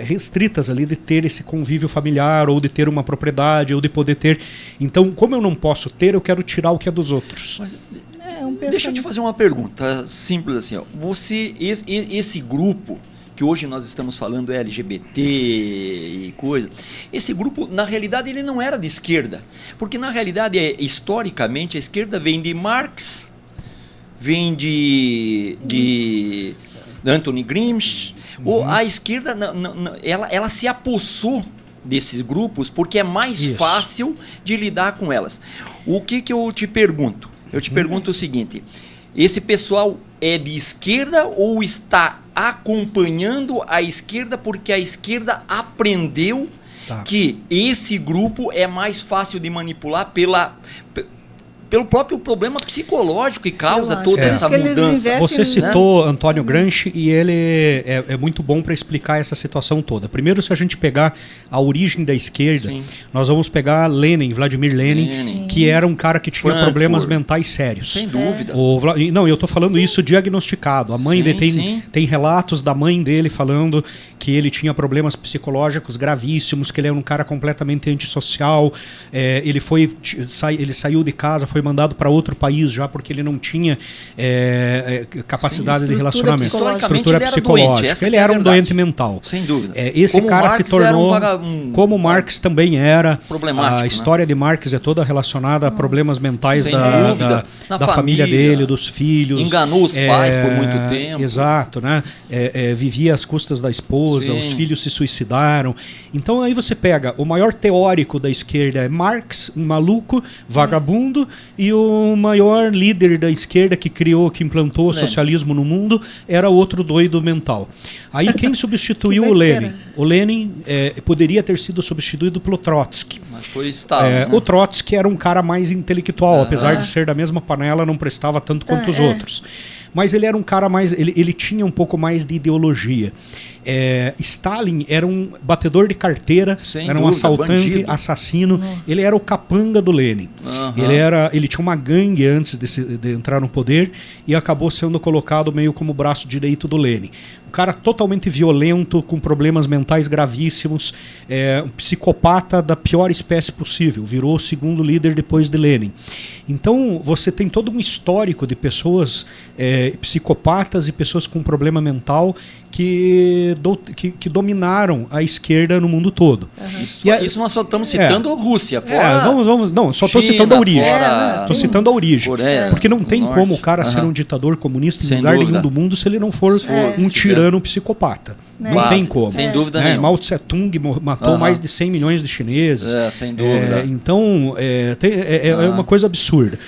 Speaker 3: restritas ali de ter esse convívio familiar, ou de ter uma propriedade, ou de poder ter. Então, como eu não posso ter, eu quero tirar o que é dos outros.
Speaker 2: Mas, deixa eu te fazer uma pergunta simples assim. Ó. Esse grupo que hoje nós estamos falando LGBT e coisa, esse grupo, na realidade, ele não era de esquerda. Porque, na realidade, historicamente, a esquerda vem de Marx, vem de Anthony Gramsci. A esquerda, ela se apossou desses grupos porque é mais fácil de lidar com elas. O que eu te pergunto? Eu te pergunto o seguinte: esse pessoal é de esquerda ou está acompanhando a esquerda porque a esquerda aprendeu que esse grupo é mais fácil de manipular pelo próprio problema psicológico que causa toda essa mudança?
Speaker 3: Você citou Antônio Gramsci e ele é muito bom para explicar essa situação toda. Primeiro, se a gente pegar a origem da esquerda, nós vamos pegar Vladimir Lenin, que era um cara que tinha problemas mentais sérios.
Speaker 2: Sem dúvida.
Speaker 3: Não, eu estou falando isso diagnosticado. A mãe dele tem relatos da mãe dele falando que ele tinha problemas psicológicos gravíssimos, que ele era um cara completamente antissocial. Ele saiu de casa, foi mandado para outro país já porque ele não tinha capacidade de relacionamento.
Speaker 2: Estrutura psicológica.
Speaker 3: Ele era um doente mental.
Speaker 2: Sem dúvida.
Speaker 3: Esse
Speaker 2: como
Speaker 3: cara
Speaker 2: Marx
Speaker 3: se tornou... Como Marx também era.
Speaker 2: Problemático.
Speaker 3: A história de Marx é toda relacionada a problemas mentais da família dele, dos filhos.
Speaker 2: Enganou os pais por muito tempo.
Speaker 3: Exato, né? Vivia às custas da esposa, os filhos se suicidaram. Então aí você pega o maior teórico da esquerda é Marx, um maluco, vagabundo, e o maior líder da esquerda que implantou o socialismo no mundo era outro doido mental. Aí quem substituiu o Lenin? O Lenin poderia ter sido substituído pelo Trotsky.
Speaker 2: Mas foi Stalin,
Speaker 3: O Trotsky era um cara mais intelectual, apesar de ser da mesma panela, não prestava tanto quanto os outros. Mas ele era um cara mais... Ele tinha um pouco mais de ideologia. Stalin era um batedor de carteira, era um assaltante, bandido, assassino. Nossa. Ele era o capanga do Lenin. Ele tinha uma gangue antes de entrar no poder e acabou sendo colocado meio como braço direito do Lenin. Um cara totalmente violento, com problemas mentais gravíssimos, um psicopata da pior espécie possível. Virou o segundo líder depois de Lenin. Então você tem todo um histórico de pessoas psicopatas e pessoas com problema mental que dominaram a esquerda no mundo todo.
Speaker 2: Isso nós só estamos citando Rússia.
Speaker 3: Estou citando a origem. Estou citando a origem.
Speaker 2: Coreia,
Speaker 3: porque não tem como o cara ser um ditador comunista em lugar nenhum do mundo se ele não for um tirano indiano psicopata. Não tem como.
Speaker 2: Sem dúvida nenhuma.
Speaker 3: Mao Tse-tung matou mais de 100 milhões de chineses.
Speaker 2: Sem dúvida.
Speaker 3: Então, é uma coisa absurda.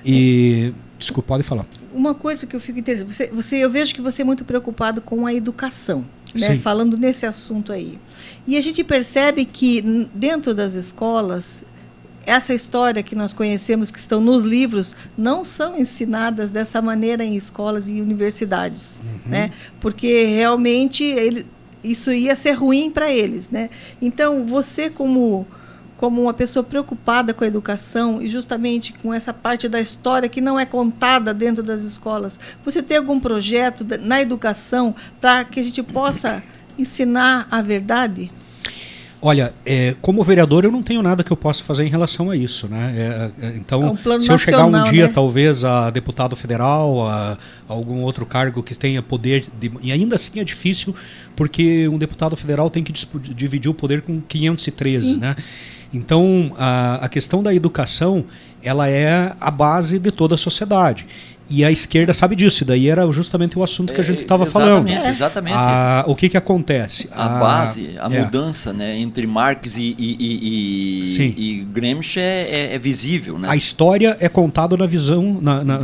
Speaker 3: E... Desculpa, pode falar.
Speaker 1: Uma coisa que eu fico interessada, eu vejo que você é muito preocupado com a educação, né? Falando nesse assunto aí. E a gente percebe que dentro das escolas, essa história que nós conhecemos, que estão nos livros, não são ensinadas dessa maneira em escolas e universidades, né? Porque realmente isso ia ser ruim para eles, né? Então, você como uma pessoa preocupada com a educação e justamente com essa parte da história que não é contada dentro das escolas, você tem algum projeto na educação para que a gente possa ensinar a verdade?
Speaker 3: Olha, como vereador eu não tenho nada que eu possa fazer em relação a isso, né? Então, se eu chegar um dia, né, talvez a deputado federal, a algum outro cargo que tenha poder, e ainda assim é difícil, porque um deputado federal tem que dividir o poder com 513, né? Então, a questão da educação, ela é a base de toda a sociedade. E a esquerda sabe disso, e daí era justamente o assunto que a gente estava falando.
Speaker 2: Exatamente.
Speaker 3: O que acontece?
Speaker 2: A base, a mudança, né, entre Marx e Gramsci é visível. Né?
Speaker 3: A história é contada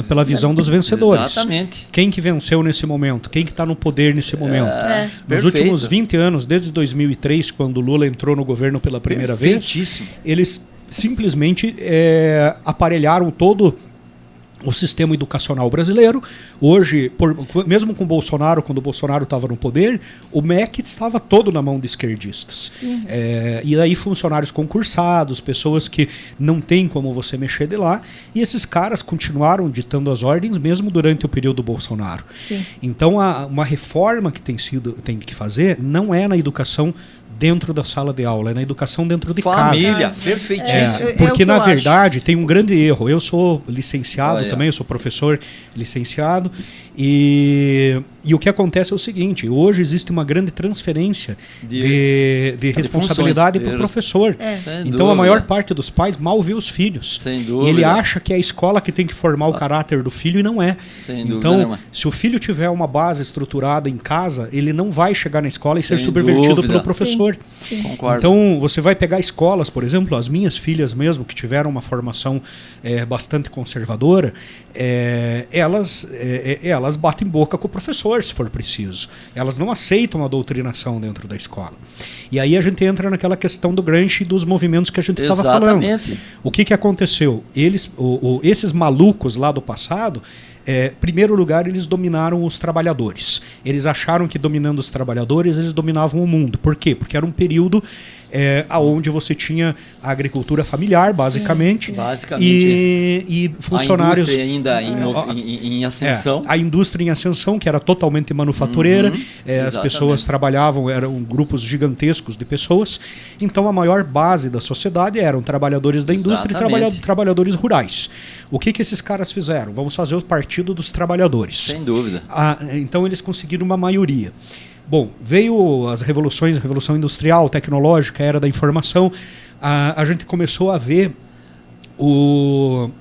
Speaker 3: pela visão dos vencedores.
Speaker 2: Exatamente.
Speaker 3: Quem que venceu nesse momento? Quem que está no poder nesse momento? Nos últimos 20 anos, desde 2003, quando Lula entrou no governo pela primeira vez, eles simplesmente aparelharam todo o sistema educacional brasileiro. Hoje, mesmo com Bolsonaro, quando o Bolsonaro estava no poder, o MEC estava todo na mão de esquerdistas. E aí funcionários concursados, pessoas que não tem como você mexer de lá, e esses caras continuaram ditando as ordens mesmo durante o período do Bolsonaro. Então, uma reforma que tem que fazer não é na educação dentro da sala de aula, é na educação dentro de casa.
Speaker 2: Família, perfeitíssimo.
Speaker 3: Porque, na verdade, tem um grande erro. Eu sou licenciado também, eu sou professor licenciado, e o que acontece é o seguinte, hoje existe uma grande transferência de responsabilidade para o professor. Então, a maior parte dos pais mal vê os filhos.
Speaker 2: Sem dúvida.
Speaker 3: E ele acha que é a escola que tem que formar o caráter do filho, e não é. Então, se o filho tiver uma base estruturada em casa, ele não vai chegar na escola e ser subvertido pelo professor.
Speaker 2: Concordo.
Speaker 3: Então, você vai pegar escolas, por exemplo, as minhas filhas mesmo, que tiveram uma formação bastante conservadora, elas batem boca com o professor, se for preciso. Elas não aceitam a doutrinação dentro da escola. E aí a gente entra naquela questão do Gramsci e dos movimentos que a gente estava falando. O que aconteceu? Esses malucos lá do passado, primeiro lugar, eles dominaram os trabalhadores. Eles acharam que dominando os trabalhadores, eles dominavam o mundo. Por quê? Porque era um período onde você tinha a agricultura familiar, basicamente. E funcionários...
Speaker 2: A indústria ainda em ascensão.
Speaker 3: A indústria em ascensão, que era totalmente manufatureira. As pessoas trabalhavam, eram grupos gigantescos de pessoas. Então, a maior base da sociedade eram trabalhadores da indústria e trabalhadores rurais. O que esses caras fizeram? Vamos fazer o Partido dos Trabalhadores.
Speaker 2: Sem dúvida.
Speaker 3: Então, eles conseguiram uma maioria. Bom, veio as revoluções, a Revolução Industrial, Tecnológica, Era da Informação, a gente começou a ver o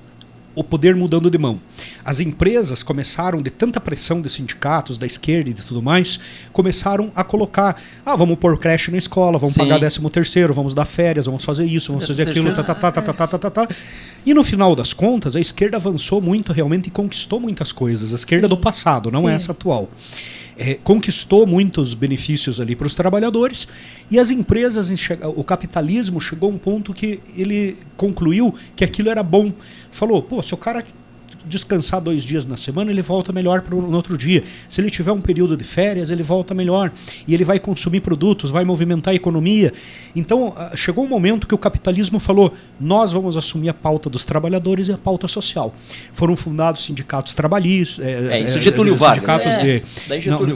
Speaker 3: poder mudando de mão. As empresas começaram, de tanta pressão de sindicatos, da esquerda e de tudo mais, começaram a colocar, vamos pôr creche na escola, vamos pagar 13º, vamos dar férias, vamos fazer isso, vamos fazer aquilo, E no final das contas, a esquerda avançou muito realmente e conquistou muitas coisas. A esquerda do passado, não essa atual. Conquistou muitos benefícios ali para os trabalhadores, e as empresas, o capitalismo chegou a um ponto que ele concluiu que aquilo era bom. Falou, se o cara descansar 2 dias na semana, ele volta melhor no outro dia. Se ele tiver um período de férias, ele volta melhor. E ele vai consumir produtos, vai movimentar a economia. Então, chegou um momento que o capitalismo falou, nós vamos assumir a pauta dos trabalhadores e a pauta social. Foram fundados sindicatos trabalhistas.
Speaker 2: Isso Getúlio Vargas.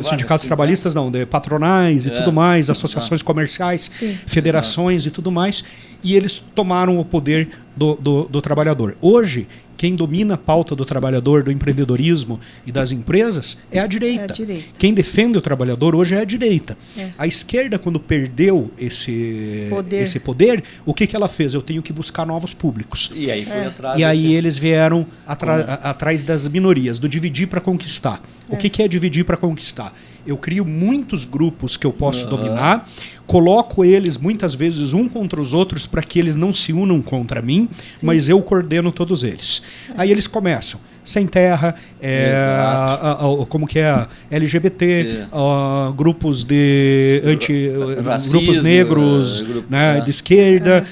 Speaker 3: Sindicatos trabalhistas, de patronais e tudo mais, associações comerciais, federações e tudo mais. E eles tomaram o poder do trabalhador. Hoje, quem domina a pauta do trabalhador, do empreendedorismo e das empresas é a direita. Quem defende o trabalhador hoje é a direita. A esquerda, quando perdeu esse poder, o que ela fez? Eu tenho que buscar novos públicos.
Speaker 2: E aí foi atrás.
Speaker 3: E aí eles vieram atrás das minorias, do dividir para conquistar. O que é dividir para conquistar? eu crio muitos grupos que eu posso dominar, coloco eles muitas vezes um contra os outros para que eles não se unam contra mim, mas eu coordeno todos eles. Aí eles começam. Sem terra, como que é, LGBT, grupos de racismo, grupos negros, né, de esquerda,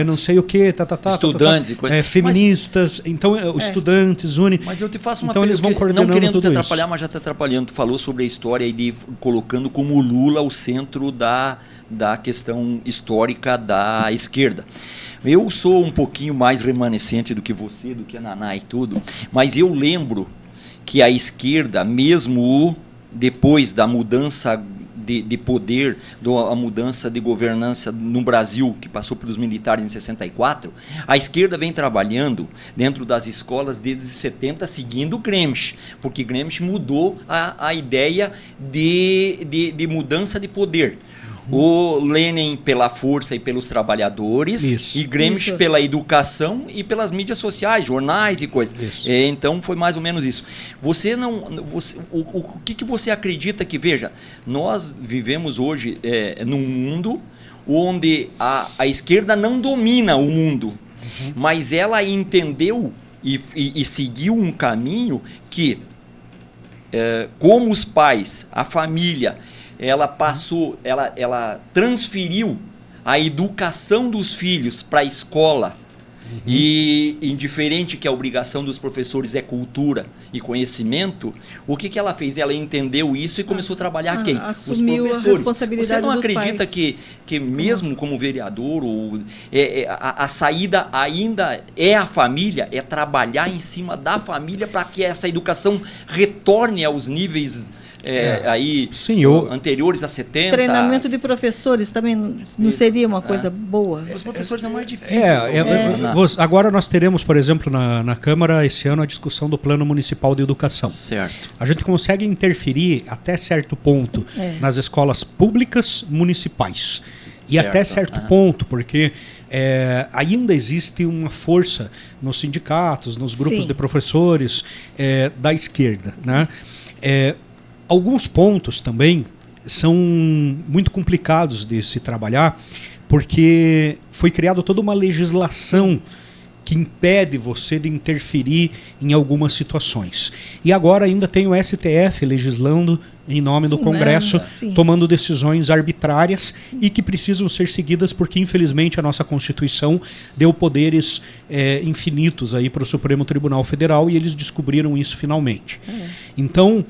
Speaker 3: não sei o que,
Speaker 2: estudantes,
Speaker 3: feministas, então estudantes,
Speaker 2: Mas eu te faço uma
Speaker 3: então eles vão coordenando
Speaker 2: não querendo
Speaker 3: tudo
Speaker 2: te atrapalhar, mas já te atrapalhando. Tu falou sobre a história e de colocando como Lula o centro da questão histórica da esquerda. Eu sou um pouquinho mais remanescente do que você, do que a Naná e tudo, mas eu lembro que a esquerda, mesmo depois da mudança de poder, a mudança de governança no Brasil, que passou pelos militares em 64, a esquerda vem trabalhando dentro das escolas desde 70, seguindo Gramsci, porque Gramsci mudou a ideia de mudança de poder. O Lenin pela força e pelos trabalhodores, e Gramsci pela educação e pelas mídias sociais, jornais e coisas. Então foi mais ou menos isso. O que você acredita que, veja, nós vivemos hoje num mundo onde a esquerda não domina o mundo, mas ela entendeu e seguiu um caminho que, como os pais, a família, ela transferiu a educação dos filhos para a escola, e indiferente que a obrigação dos professores é cultura e conhecimento, o que ela fez? Ela entendeu isso e começou a trabalhar quem?
Speaker 1: Assumiu
Speaker 2: os professores.
Speaker 1: A responsabilidade.
Speaker 2: Você não
Speaker 1: dos
Speaker 2: acredita
Speaker 1: pais.
Speaker 2: que mesmo como vereador, a saída ainda é a família, é trabalhar em cima da família para que essa educação retorne aos níveis anteriores a 70.
Speaker 1: Treinamento de professores também não seria uma coisa boa?
Speaker 2: Os professores é mais difícil.
Speaker 3: Agora nós teremos, por exemplo, na Câmara, esse ano, a discussão do Plano Municipal de Educação.
Speaker 2: Certo.
Speaker 3: A gente consegue interferir até certo ponto nas escolas públicas municipais. E até certo ponto, porque ainda existe uma força nos sindicatos, nos grupos de professores da esquerda, né? Alguns pontos também são muito complicados de se trabalhar, porque foi criada toda uma legislação que impede você de interferir em algumas situações. E agora ainda tem o STF legislando em nome do Congresso, tomando decisões arbitrárias e que precisam ser seguidas porque, infelizmente, a nossa Constituição deu poderes infinitos aí para o Supremo Tribunal Federal e eles descobriram isso finalmente. Então,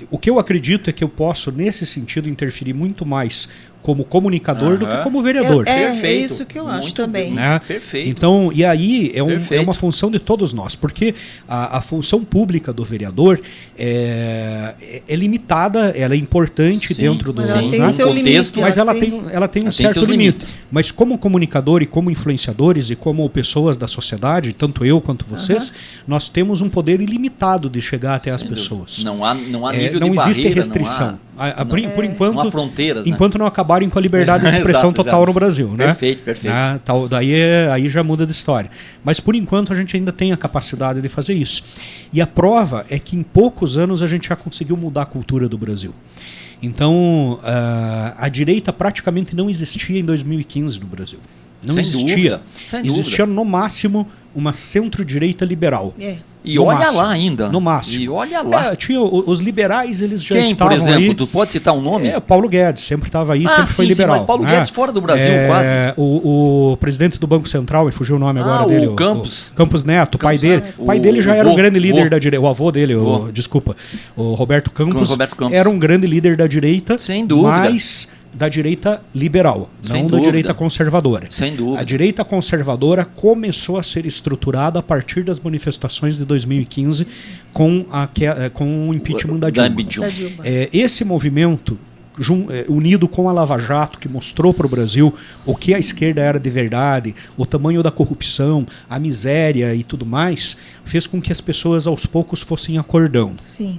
Speaker 3: o que eu acredito é que eu posso, nesse sentido, interferir muito mais como comunicador do que como vereador.
Speaker 1: Perfeito. É isso que eu acho também.
Speaker 3: Né?
Speaker 2: Perfeito.
Speaker 3: Então, e aí é uma função de todos nós, porque a função pública do vereador é limitada, ela é importante dentro do
Speaker 2: contexto,
Speaker 3: mas ela tem um certo limite. Mas como comunicador e como influenciadores e como pessoas da sociedade, tanto eu quanto vocês, nós temos um poder ilimitado de chegar até as pessoas.
Speaker 2: Não há nível
Speaker 3: não
Speaker 2: de
Speaker 3: existe
Speaker 2: barreira,
Speaker 3: restrição. Por enquanto,
Speaker 2: não há fronteiras,
Speaker 3: enquanto não acabarem com a liberdade de expressão total no Brasil. Né?
Speaker 2: Perfeito.
Speaker 3: Aí já muda de história. Mas por enquanto a gente ainda tem a capacidade de fazer isso. E a prova é que em poucos anos a gente já conseguiu mudar a cultura do Brasil. Então, a direita praticamente não existia em 2015 no Brasil. Não existia. Existia no máximo uma centro-direita liberal.
Speaker 2: E olha lá ainda.
Speaker 3: No máximo.
Speaker 2: E olha lá.
Speaker 3: Tinha os liberais, eles já estavam
Speaker 2: por exemplo?
Speaker 3: aí.
Speaker 2: Tu pode citar um nome?
Speaker 3: Paulo Guedes, sempre estava aí, sempre foi liberal.
Speaker 2: Mas Paulo Guedes fora do Brasil, quase.
Speaker 3: O presidente do Banco Central, me fugiu o nome agora dele.
Speaker 2: O Campos.
Speaker 3: Campos Neto, pai dele. O pai dele já era um grande líder da direita. O avô dele, o Roberto Campos, era um grande líder da direita.
Speaker 2: Sem dúvida.
Speaker 3: Mas da direita liberal, não da direita conservadora.
Speaker 2: Sem dúvida.
Speaker 3: A direita conservadora começou a ser estruturada a partir das manifestações de 2015 com o impeachment da Dilma. Esse movimento, unido com a Lava Jato, que mostrou para o Brasil o que a esquerda era de verdade, o tamanho da corrupção, a miséria e tudo mais, fez com que as pessoas aos poucos fossem acordando.
Speaker 1: Sim.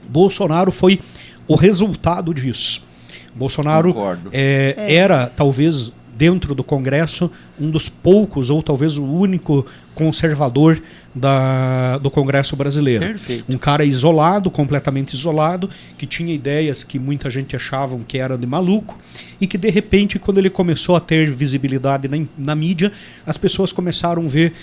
Speaker 3: Bolsonaro foi o resultado disso. Bolsonaro era, talvez, dentro do Congresso, um dos poucos, ou talvez o único conservador do Congresso brasileiro.
Speaker 2: Perfeito.
Speaker 3: Um cara isolado, completamente isolado, que tinha ideias que muita gente achava que era de maluco, e que de repente, quando ele começou a ter visibilidade na mídia, as pessoas começaram a ver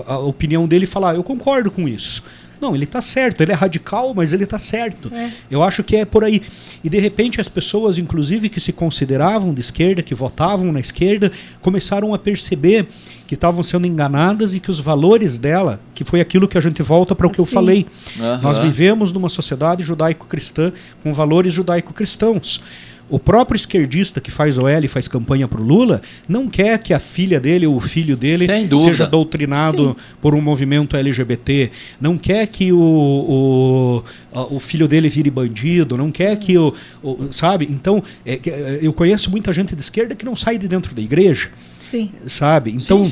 Speaker 3: a opinião dele e falar: eu concordo com isso. Não, ele está certo, ele é radical, mas ele está certo. Eu acho que é por aí. E de repente as pessoas, inclusive, que se consideravam de esquerda, que votavam na esquerda, começaram a perceber que estavam sendo enganadas e que os valores dela, que foi aquilo que a gente volta para o que eu falei. Nós vivemos numa sociedade judaico-cristã com valores judaico-cristãos. O próprio esquerdista que faz OL e faz campanha para o Lula não quer que a filha dele ou o filho dele seja doutrinado por um movimento LGBT, não quer que o filho dele vire bandido, não quer que sabe? Então, eu conheço muita gente de esquerda que não sai de dentro da igreja.
Speaker 1: Sim.
Speaker 3: Sabe? Então,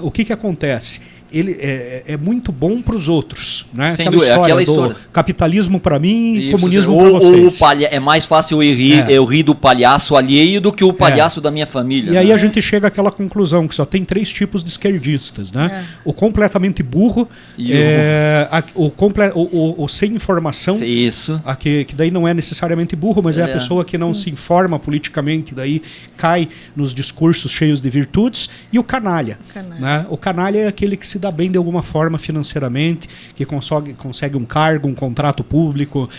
Speaker 3: o que acontece? Ele é muito bom para os outros, né? Aquela história do capitalismo para mim e comunismo para vocês.
Speaker 2: É mais fácil eu rir do palhaço alheio do que o palhaço da minha família.
Speaker 3: E aí a gente chega àquela conclusão que só tem 3 tipos de esquerdistas, né? O completamente burro, o sem informação, que daí não é necessariamente burro, mas é a pessoa que não se informa politicamente, daí cai nos discursos cheios de virtudes, e o canalha. Né? O canalha é aquele que se dá bem de alguma forma financeiramente, que consegue um cargo, um contrato público,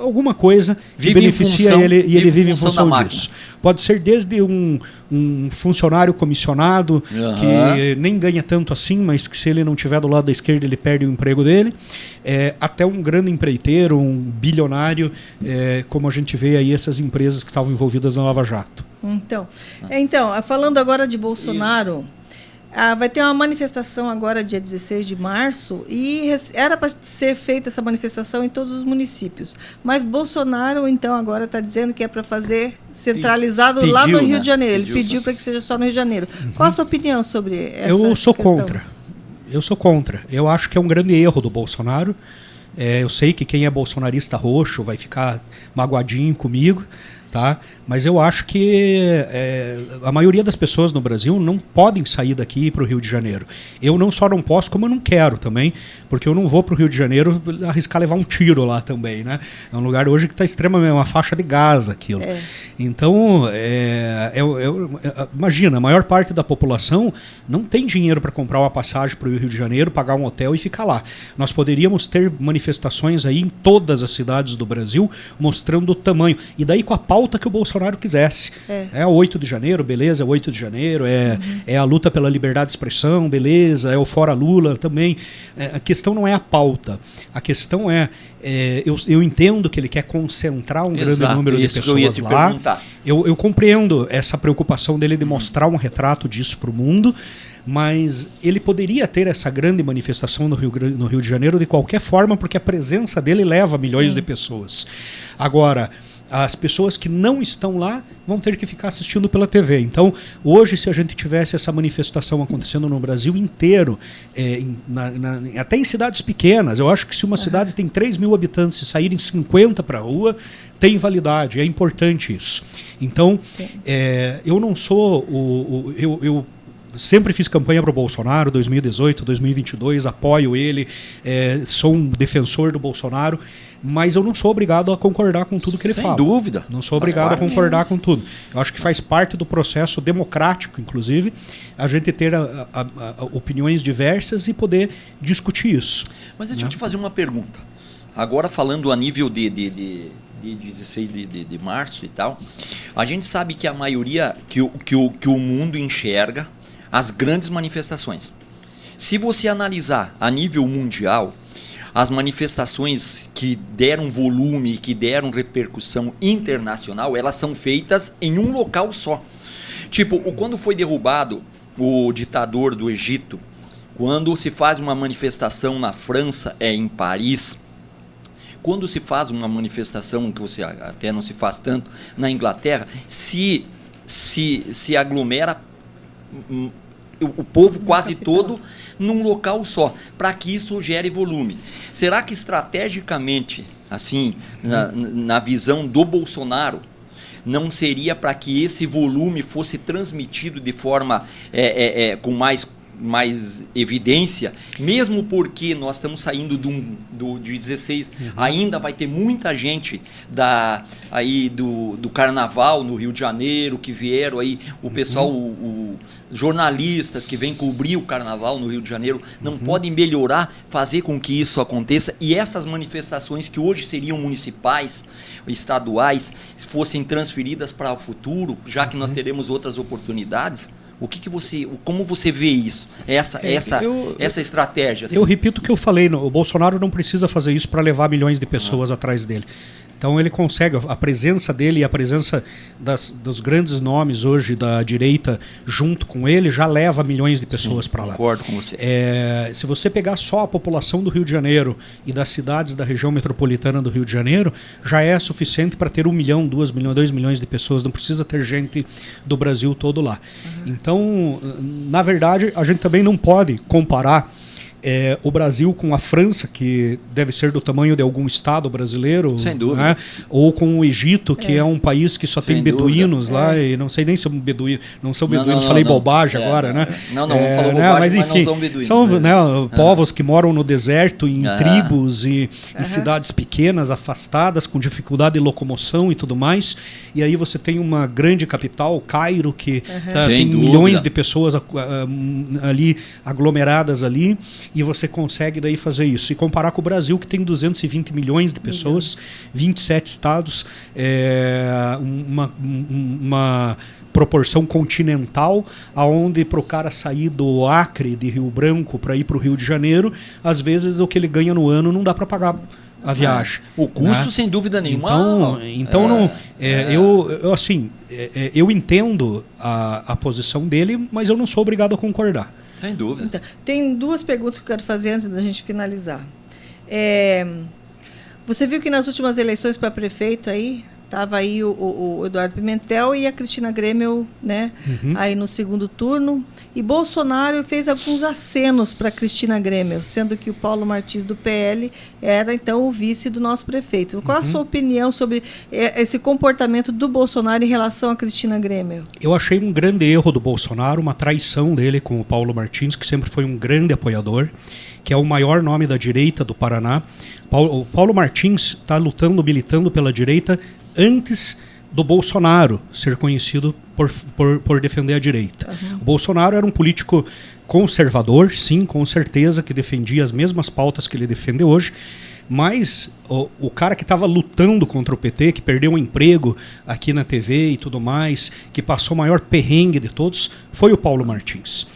Speaker 3: alguma coisa que beneficia ele, e ele vive em função disso. Pode ser desde um funcionário comissionado, que nem ganha tanto assim, mas que se ele não estiver do lado da esquerda ele perde o emprego dele, até um grande empreiteiro, um bilionário, como a gente vê aí essas empresas que estavam envolvidas na Lava Jato.
Speaker 1: Então, falando agora de Bolsonaro, vai ter uma manifestação agora, dia 16 de março, e era para ser feita essa manifestação em todos os municípios. Mas Bolsonaro, então, agora está dizendo que é para fazer centralizado lá no Rio de Janeiro. Ele pediu para que seja só no Rio de Janeiro. Qual a sua opinião sobre essa
Speaker 3: Eu sou
Speaker 1: questão?
Speaker 3: contra. Eu sou contra. Eu acho que é um grande erro do Bolsonaro. Eu sei que quem é bolsonarista roxo vai ficar magoadinho comigo, tá? Mas eu acho que a maioria das pessoas no Brasil não podem sair daqui para o Rio de Janeiro. Eu não posso, como eu não quero também, porque eu não vou para o Rio de Janeiro arriscar levar um tiro lá também, né? É um lugar hoje que está extremamente, uma faixa de Gaza aquilo. Então, imagina, a maior parte da população não tem dinheiro para comprar uma passagem para o Rio de Janeiro, pagar um hotel e ficar lá. Nós poderíamos ter manifestações aí em todas as cidades do Brasil, mostrando o tamanho. E daí com a pauta que o Bolsonaro quisesse. É o 8 de janeiro, beleza, é o 8 de janeiro, é a luta pela liberdade de expressão, beleza, é o Fora Lula também. A questão não é a pauta, a questão eu entendo que ele quer concentrar um grande número de pessoas lá. Eu compreendo essa preocupação dele de mostrar um retrato disso para o mundo, mas ele poderia ter essa grande manifestação no Rio de Janeiro de qualquer forma, porque a presença dele leva milhões de pessoas. Agora, as pessoas que não estão lá vão ter que ficar assistindo pela TV. Então, hoje, se a gente tivesse essa manifestação acontecendo no Brasil inteiro, até em cidades pequenas, eu acho que se uma cidade tem 3 mil habitantes e saírem 50 para a rua, tem validade, é importante isso. Então, eu não sou eu sempre fiz campanha para o Bolsonaro, 2018, 2022, apoio ele, sou um defensor do Bolsonaro, mas eu não sou obrigado a concordar com tudo que ele fala.
Speaker 2: Sem dúvida.
Speaker 3: Não sou obrigado a concordar com tudo. Eu acho que faz parte do processo democrático, inclusive, a gente ter opiniões diversas e poder discutir isso.
Speaker 2: Mas deixa eu te fazer uma pergunta. Agora falando a nível de 16 de março e tal, a gente sabe que a maioria, que o mundo enxerga as grandes manifestações. Se você analisar a nível mundial, as manifestações que deram volume, que deram repercussão internacional, elas são feitas em um local só. Tipo, quando foi derrubado o ditador do Egito, quando se faz uma manifestação na França, em Paris, quando se faz uma manifestação, que você até não se faz tanto, na Inglaterra, se aglomera o povo quase todo num local só, para que isso gere volume. Será que estrategicamente, assim, na visão do Bolsonaro, não seria para que esse volume fosse transmitido de forma com mais evidência, mesmo porque nós estamos saindo de 16, ainda vai ter muita gente do Carnaval no Rio de Janeiro, que vieram aí, o pessoal, jornalistas que vêm cobrir o Carnaval no Rio de Janeiro, não podem melhorar, fazer com que isso aconteça, e essas manifestações que hoje seriam municipais, estaduais, fossem transferidas para o futuro, já que nós teremos outras oportunidades. Como você vê isso? Essa estratégia? Assim?
Speaker 3: Eu repito o que eu falei, o Bolsonaro não precisa fazer isso para levar milhões de pessoas atrás dele. Então ele consegue, a presença dele e a presença dos grandes nomes hoje da direita junto com ele já leva milhões de pessoas para lá.
Speaker 2: Concordo com você.
Speaker 3: Se você pegar só a população do Rio de Janeiro e das cidades da região metropolitana do Rio de Janeiro, já é suficiente para ter 1 milhão, 2 milhões de pessoas, não precisa ter gente do Brasil todo lá. Então, na verdade, a gente também não pode comparar o Brasil com a França, que deve ser do tamanho de algum estado brasileiro.
Speaker 2: Sem dúvida.
Speaker 3: Né? Ou com o Egito, que é um país que só tem beduínos lá, e não sei nem se são beduínos. Não são beduínos, falei bobagem agora, né?
Speaker 2: Não falou bobagem,
Speaker 3: mas enfim,
Speaker 2: não são beduínos.
Speaker 3: São povos que moram no deserto, em tribos e cidades pequenas, afastadas, com dificuldade de locomoção e tudo mais. E aí você tem uma grande capital, Cairo, que tem milhões de pessoas ali aglomeradas ali. E você consegue daí fazer isso. E comparar com o Brasil, que tem 220 milhões de pessoas, 27 estados, uma proporção continental, aonde para o cara sair do Acre, de Rio Branco, para ir para o Rio de Janeiro, às vezes o que ele ganha no ano não dá para pagar a viagem.
Speaker 2: O custo, sem dúvida nenhuma.
Speaker 3: Então eu entendo a posição dele, mas eu não sou obrigado a concordar.
Speaker 2: Sem dúvida.
Speaker 1: Então, tem 2 perguntas que eu quero fazer antes da gente finalizar. Você viu que nas últimas eleições para prefeito aí, estava aí o Eduardo Pimentel e a Cristina Grêmio, né, aí no segundo turno. E Bolsonaro fez alguns acenos para Cristina Grêmio, sendo que o Paulo Martins do PL era então o vice do nosso prefeito. Qual a sua opinião sobre esse comportamento do Bolsonaro em relação a Cristina Grêmio?
Speaker 3: Eu achei um grande erro do Bolsonaro, uma traição dele com o Paulo Martins, que sempre foi um grande apoiador, que é o maior nome da direita do Paraná. O Paulo Martins está militando pela direita antes do Bolsonaro ser conhecido por defender a direita. O Bolsonaro era um político conservador, sim, com certeza, que defendia as mesmas pautas que ele defende hoje, mas o cara que estava lutando contra o PT, que perdeu o emprego aqui na TV e tudo mais, que passou o maior perrengue de todos, foi o Paulo Martins.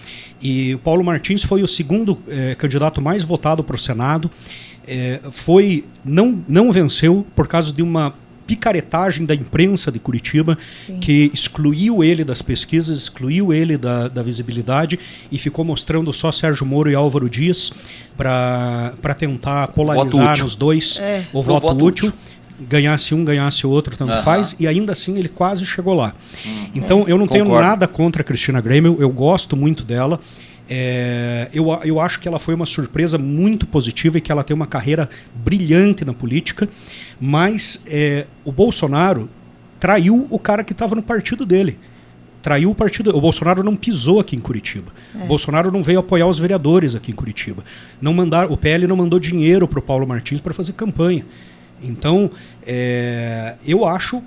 Speaker 3: E o Paulo Martins foi o segundo candidato mais votado para o Senado. Não venceu por causa de uma picaretagem da imprensa de Curitiba, que excluiu ele das pesquisas, excluiu ele da visibilidade e ficou mostrando só Sérgio Moro e Álvaro Dias para tentar polarizar nos dois o voto útil. Ganhasse um, ganhasse o outro, tanto faz, e ainda assim ele quase chegou lá. Então eu não tenho nada contra a Cristina Grêmio, eu gosto muito dela. Eu acho que ela foi uma surpresa muito positiva e que ela tem uma carreira brilhante na política, mas o Bolsonaro traiu o cara que estava no partido dele. Traiu o partido. O Bolsonaro não pisou aqui em Curitiba. O Bolsonaro não veio apoiar os vereadores aqui em Curitiba. O PL não mandou dinheiro para o Paulo Martins para fazer campanha. Então, eu acho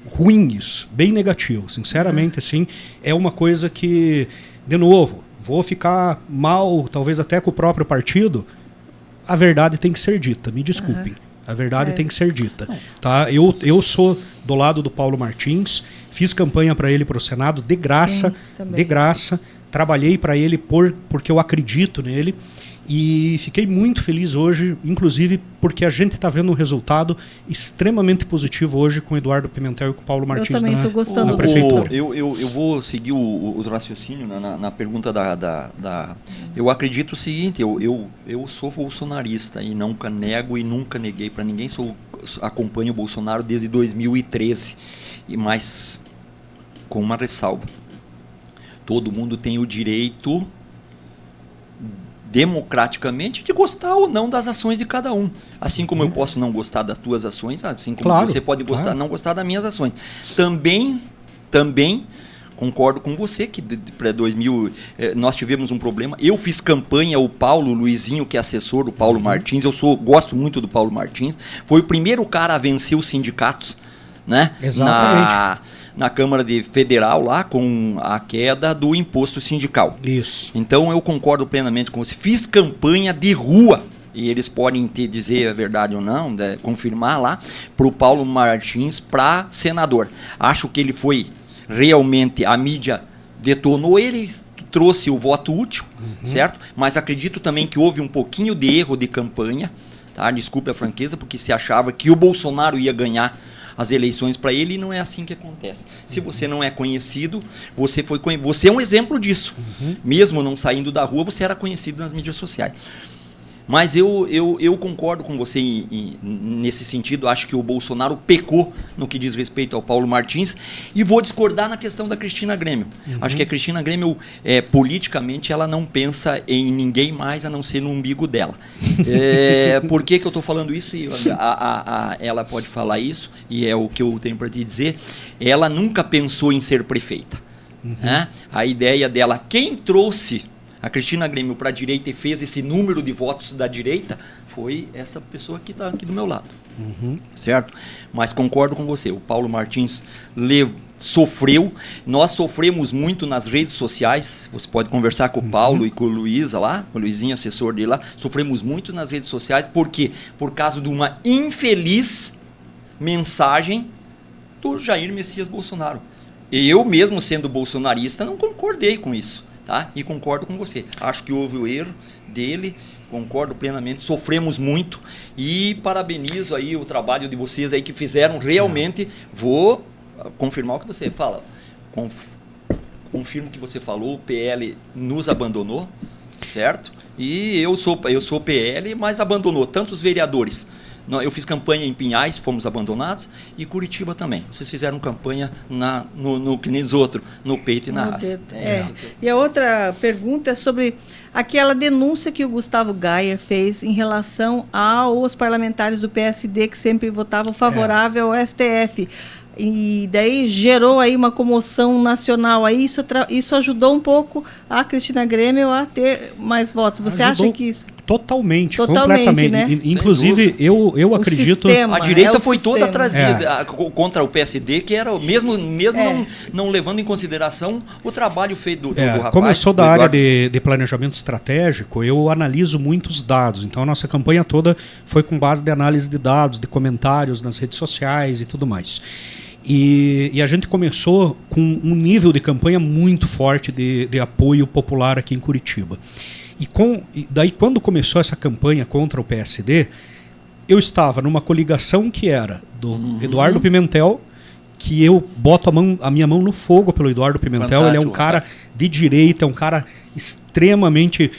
Speaker 3: ruim isso, bem negativo. Sinceramente, assim, é uma coisa que, de novo, vou ficar mal, talvez até com o próprio partido. A verdade tem que ser dita, me desculpem. A verdade tem que ser dita. Tá? Eu sou do lado do Paulo Martins, fiz campanha para ele para o Senado de graça, trabalhei para ele porque eu acredito nele. E fiquei muito feliz hoje, inclusive porque a gente está vendo um resultado extremamente positivo hoje com o Eduardo Pimentel e com o Paulo Martins.
Speaker 1: Eu também estou gostando
Speaker 3: da prefeitura.
Speaker 2: Eu vou seguir o raciocínio na pergunta Eu acredito o seguinte, eu sou bolsonarista e nunca nego e nunca neguei para ninguém, acompanho o Bolsonaro desde 2013, mas com uma ressalva. Todo mundo tem o direito democraticamente de gostar ou não das ações de cada um. Assim como eu posso não gostar das tuas ações, assim como você pode gostar, não gostar das minhas ações. Também concordo com você que para 2000 nós tivemos um problema. Eu fiz campanha, o Paulo Luizinho, que é assessor do Paulo Martins, gosto muito do Paulo Martins, foi o primeiro cara a vencer os sindicatos, né?
Speaker 3: Exatamente.
Speaker 2: Na Câmara Federal, lá, com a queda do imposto sindical.
Speaker 3: Isso.
Speaker 2: Então, eu concordo plenamente com você. Fiz campanha de rua, e eles podem dizer a verdade ou não, confirmar lá, para o Paulo Martins para senador. Acho que ele foi realmente, a mídia detonou ele, trouxe o voto útil, certo? Mas acredito também que houve um pouquinho de erro de campanha, tá? Desculpe a franqueza, porque se achava que o Bolsonaro ia ganhar as eleições para ele, e não é assim que acontece. Se você não é conhecido, você é um exemplo disso. Mesmo não saindo da rua, você era conhecido nas mídias sociais. Mas eu concordo com você nesse sentido. Acho que o Bolsonaro pecou no que diz respeito ao Paulo Martins, e vou discordar na questão da Cristina Grêmio. Acho que a Cristina Grêmio, politicamente, ela não pensa em ninguém mais a não ser no umbigo dela. Por que eu estou falando isso? E ela pode falar isso, e é o que eu tenho para te dizer. Ela nunca pensou em ser prefeita. Né? A ideia dela, quem trouxe a Cristina Grêmio para a direita e fez esse número de votos da direita, foi essa pessoa que está aqui do meu lado. Certo? Mas concordo com você, o Paulo Martins sofreu, nós sofremos muito nas redes sociais, você pode conversar com o Paulo e com o Luiza lá, o Luizinho, assessor dele lá, sofremos muito nas redes sociais, por quê? Por causa de uma infeliz mensagem do Jair Messias Bolsonaro. Eu mesmo sendo bolsonarista não concordei com isso. Tá? E concordo com você. Acho que houve o erro dele, concordo plenamente, sofremos muito e parabenizo aí o trabalho de vocês aí que fizeram realmente. Vou confirmar o que você fala. Confirmo o que você falou, o PL nos abandonou, certo? E eu sou PL, mas abandonou tanto os vereadores. Eu fiz campanha em Pinhais, fomos abandonados, e Curitiba também. Vocês fizeram campanha no que nem os outros, no peito e na raça.
Speaker 1: E a outra pergunta é sobre aquela denúncia que o Gustavo Gayer fez em relação aos parlamentares do PSD que sempre votavam favorável ao STF. E daí gerou aí uma comoção nacional. Aí isso ajudou um pouco a Cristina Grêmio a ter mais votos. Você acha que isso...
Speaker 3: Totalmente, completamente. Né? Inclusive, eu acredito...
Speaker 1: Sistema,
Speaker 2: a direita foi toda atrás contra o PSD, que era mesmo não levando em consideração o trabalho feito do rapaz.
Speaker 3: Como eu sou da área de planejamento estratégico, eu analiso muitos dados. Então, a nossa campanha toda foi com base de análise de dados, de comentários nas redes sociais e tudo mais. E a gente começou com um nível de campanha muito forte de apoio popular aqui em Curitiba. E daí, quando começou essa campanha contra o PSD, eu estava numa coligação que era do Eduardo Pimentel, que eu boto a minha mão no fogo pelo Eduardo Pimentel. Fantástico, ele é um cara de direita, é um cara extremamente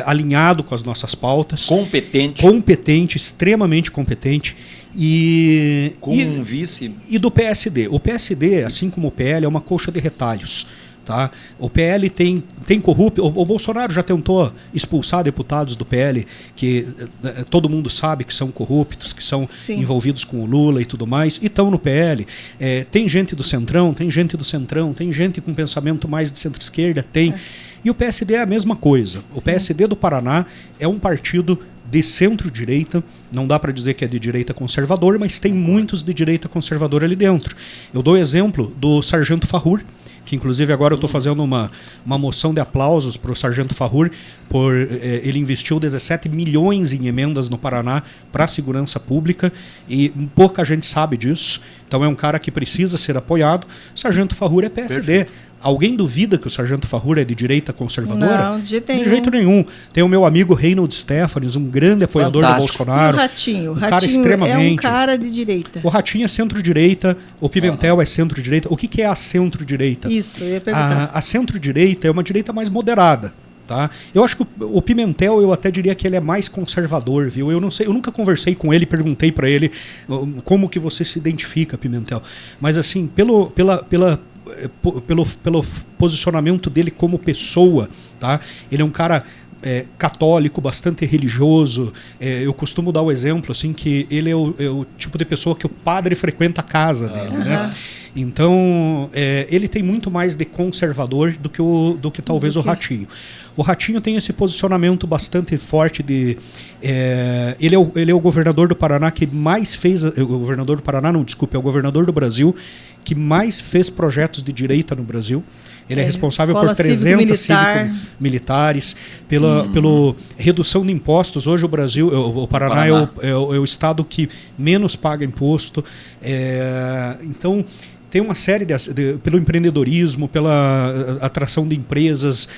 Speaker 3: alinhado com as nossas pautas. Competente, extremamente competente.
Speaker 2: Um vice.
Speaker 3: E do PSD. O PSD, assim como o PL, é uma colcha de retalhos. Tá? O PL tem corrupto. O Bolsonaro já tentou expulsar deputados do PL que todo mundo sabe que são corruptos, que são envolvidos com o Lula e tudo mais, e estão no PL. Tem gente do Centrão, tem gente com pensamento mais de centro-esquerda, E o PSD é a mesma coisa. O PSD do Paraná é um partido de centro-direita, não dá para dizer que é de direita conservador, mas tem muitos de direita conservadora ali dentro. Eu dou exemplo do Sargento Farrur, que inclusive agora eu estou fazendo uma moção de aplausos para o Sargento Farrur, ele investiu 17 milhões em emendas no Paraná para a segurança pública, e pouca gente sabe disso, então é um cara que precisa ser apoiado. Sargento Farrur é PSD. Perfeito. Alguém duvida que o Sargento Farrur é de direita conservadora?
Speaker 1: Não, de
Speaker 3: jeito nenhum. Tem o meu amigo Reynold Stefanes, um grande apoiador do Bolsonaro.
Speaker 1: E o Ratinho?
Speaker 3: O Ratinho
Speaker 1: é um cara de direita.
Speaker 3: O Ratinho é centro-direita, o Pimentel é centro-direita. O que é a centro-direita?
Speaker 1: Isso, eu ia perguntar.
Speaker 3: A centro-direita é uma direita mais moderada. Tá? Eu acho que o Pimentel, eu até diria que ele é mais conservador, viu? Eu não sei, eu nunca conversei com ele, perguntei para ele como que você se identifica, Pimentel. Mas assim, pelo posicionamento dele como pessoa, tá? Ele é um cara católico, bastante religioso. Eu costumo dar o exemplo assim, que ele é o tipo de pessoa que o padre frequenta a casa dele, né? Então, ele tem muito mais de conservador do que talvez o Ratinho. O Ratinho tem esse posicionamento bastante forte de... ele é o governador do Paraná que mais fez... O governador do Paraná, não, desculpe, é o governador do Brasil que mais fez projetos de direita no Brasil. Ele é responsável por 300 cívicos militares, pela redução de impostos. Hoje o Paraná é o estado que menos paga imposto. Então... Tem uma série pelo empreendedorismo, pela atração de empresas,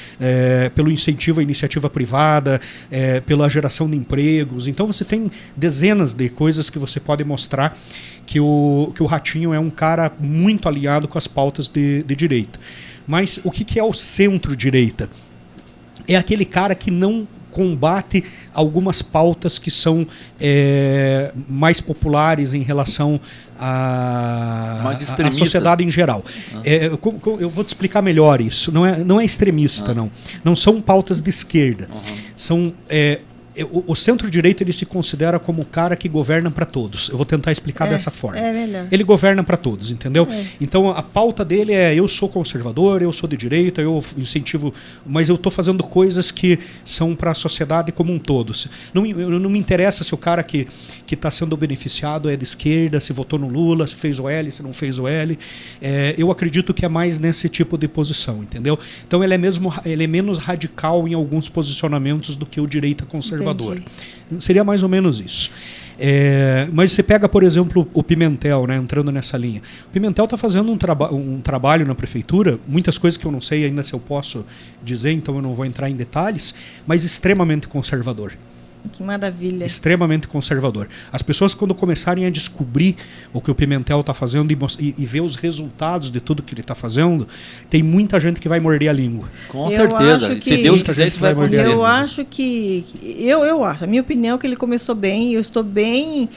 Speaker 3: pelo incentivo à iniciativa privada, pela geração de empregos. Então você tem dezenas de coisas que você pode mostrar que o Ratinho é um cara muito alinhado com as pautas de direita. Mas o que é o centro-direita? É aquele cara que não combate algumas pautas que são mais populares em relação à sociedade em geral. Eu vou te explicar melhor isso. Não é extremista, não. Não são pautas de esquerda. São... o centro-direita ele se considera como o cara que governa para todos. Eu vou tentar explicar dessa forma.
Speaker 1: Melhor.
Speaker 3: Ele governa para todos, entendeu? Então a pauta dele é: eu sou conservador, eu sou de direita, eu incentivo, mas eu estou fazendo coisas que são para a sociedade como um todo. Não me interessa se o cara que está sendo beneficiado é de esquerda, se votou no Lula, se fez o L, se não fez o L. Eu acredito que é mais nesse tipo de posição, entendeu? Então ele é menos radical em alguns posicionamentos do que o direita conservador. Entendi. Seria mais ou menos isso. Mas você pega, por exemplo, o Pimentel, né, entrando nessa linha. O Pimentel está fazendo um trabalho na prefeitura, muitas coisas que eu não sei ainda se eu posso dizer, então eu não vou entrar em detalhes, mas extremamente conservador.
Speaker 1: Que maravilha.
Speaker 3: Extremamente conservador. As pessoas, quando começarem a descobrir o que o Pimentel está fazendo e ver os resultados de tudo que ele está fazendo, tem muita gente que vai morder a língua.
Speaker 2: Com certeza. Se Deus quiser, isso vai acontecer.
Speaker 1: Eu acho que... Eu acho. A minha opinião é que ele começou bem. Eu estou bem...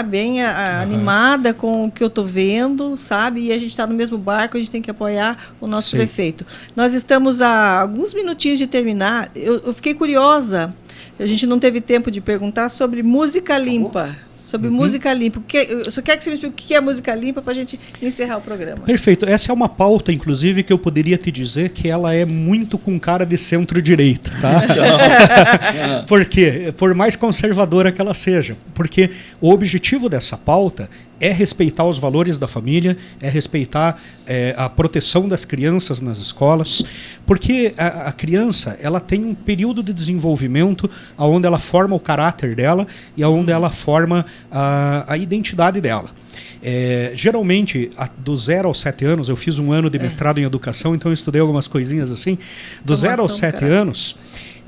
Speaker 1: bem animada com o que eu estou vendo, sabe? E a gente está no mesmo barco, a gente tem que apoiar o nosso prefeito. Nós estamos a alguns minutinhos de terminar. Eu fiquei curiosa. A gente não teve tempo de perguntar sobre música limpa. Sobre música limpa. Eu só quero que você me explique o que é música limpa para a gente encerrar o programa.
Speaker 3: Perfeito. Essa é uma pauta, inclusive, que eu poderia te dizer que ela é muito com cara de centro-direita, tá? Por quê? Por mais conservadora que ela seja. Porque o objetivo dessa pauta é respeitar os valores da família, é respeitar a proteção das crianças nas escolas, porque a criança ela tem um período de desenvolvimento onde ela forma o caráter dela e onde ela forma a identidade dela. Geralmente, do 0 aos 7 anos, eu fiz um ano de mestrado em educação, então eu estudei algumas coisinhas assim, do 0 aos 7 anos...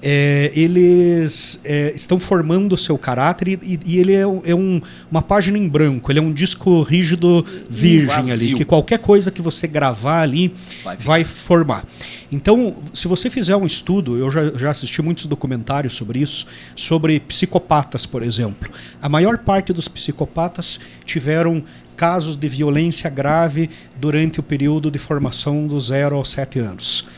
Speaker 3: eles estão formando o seu caráter e ele é uma página em branco, ele é um disco rígido virgem ali, que qualquer coisa que você gravar ali vai formar. Então, se você fizer um estudo, eu já assisti muitos documentários sobre isso, sobre psicopatas, por exemplo. A maior parte dos psicopatas tiveram casos de violência grave durante o período de formação do 0 aos 7 anos.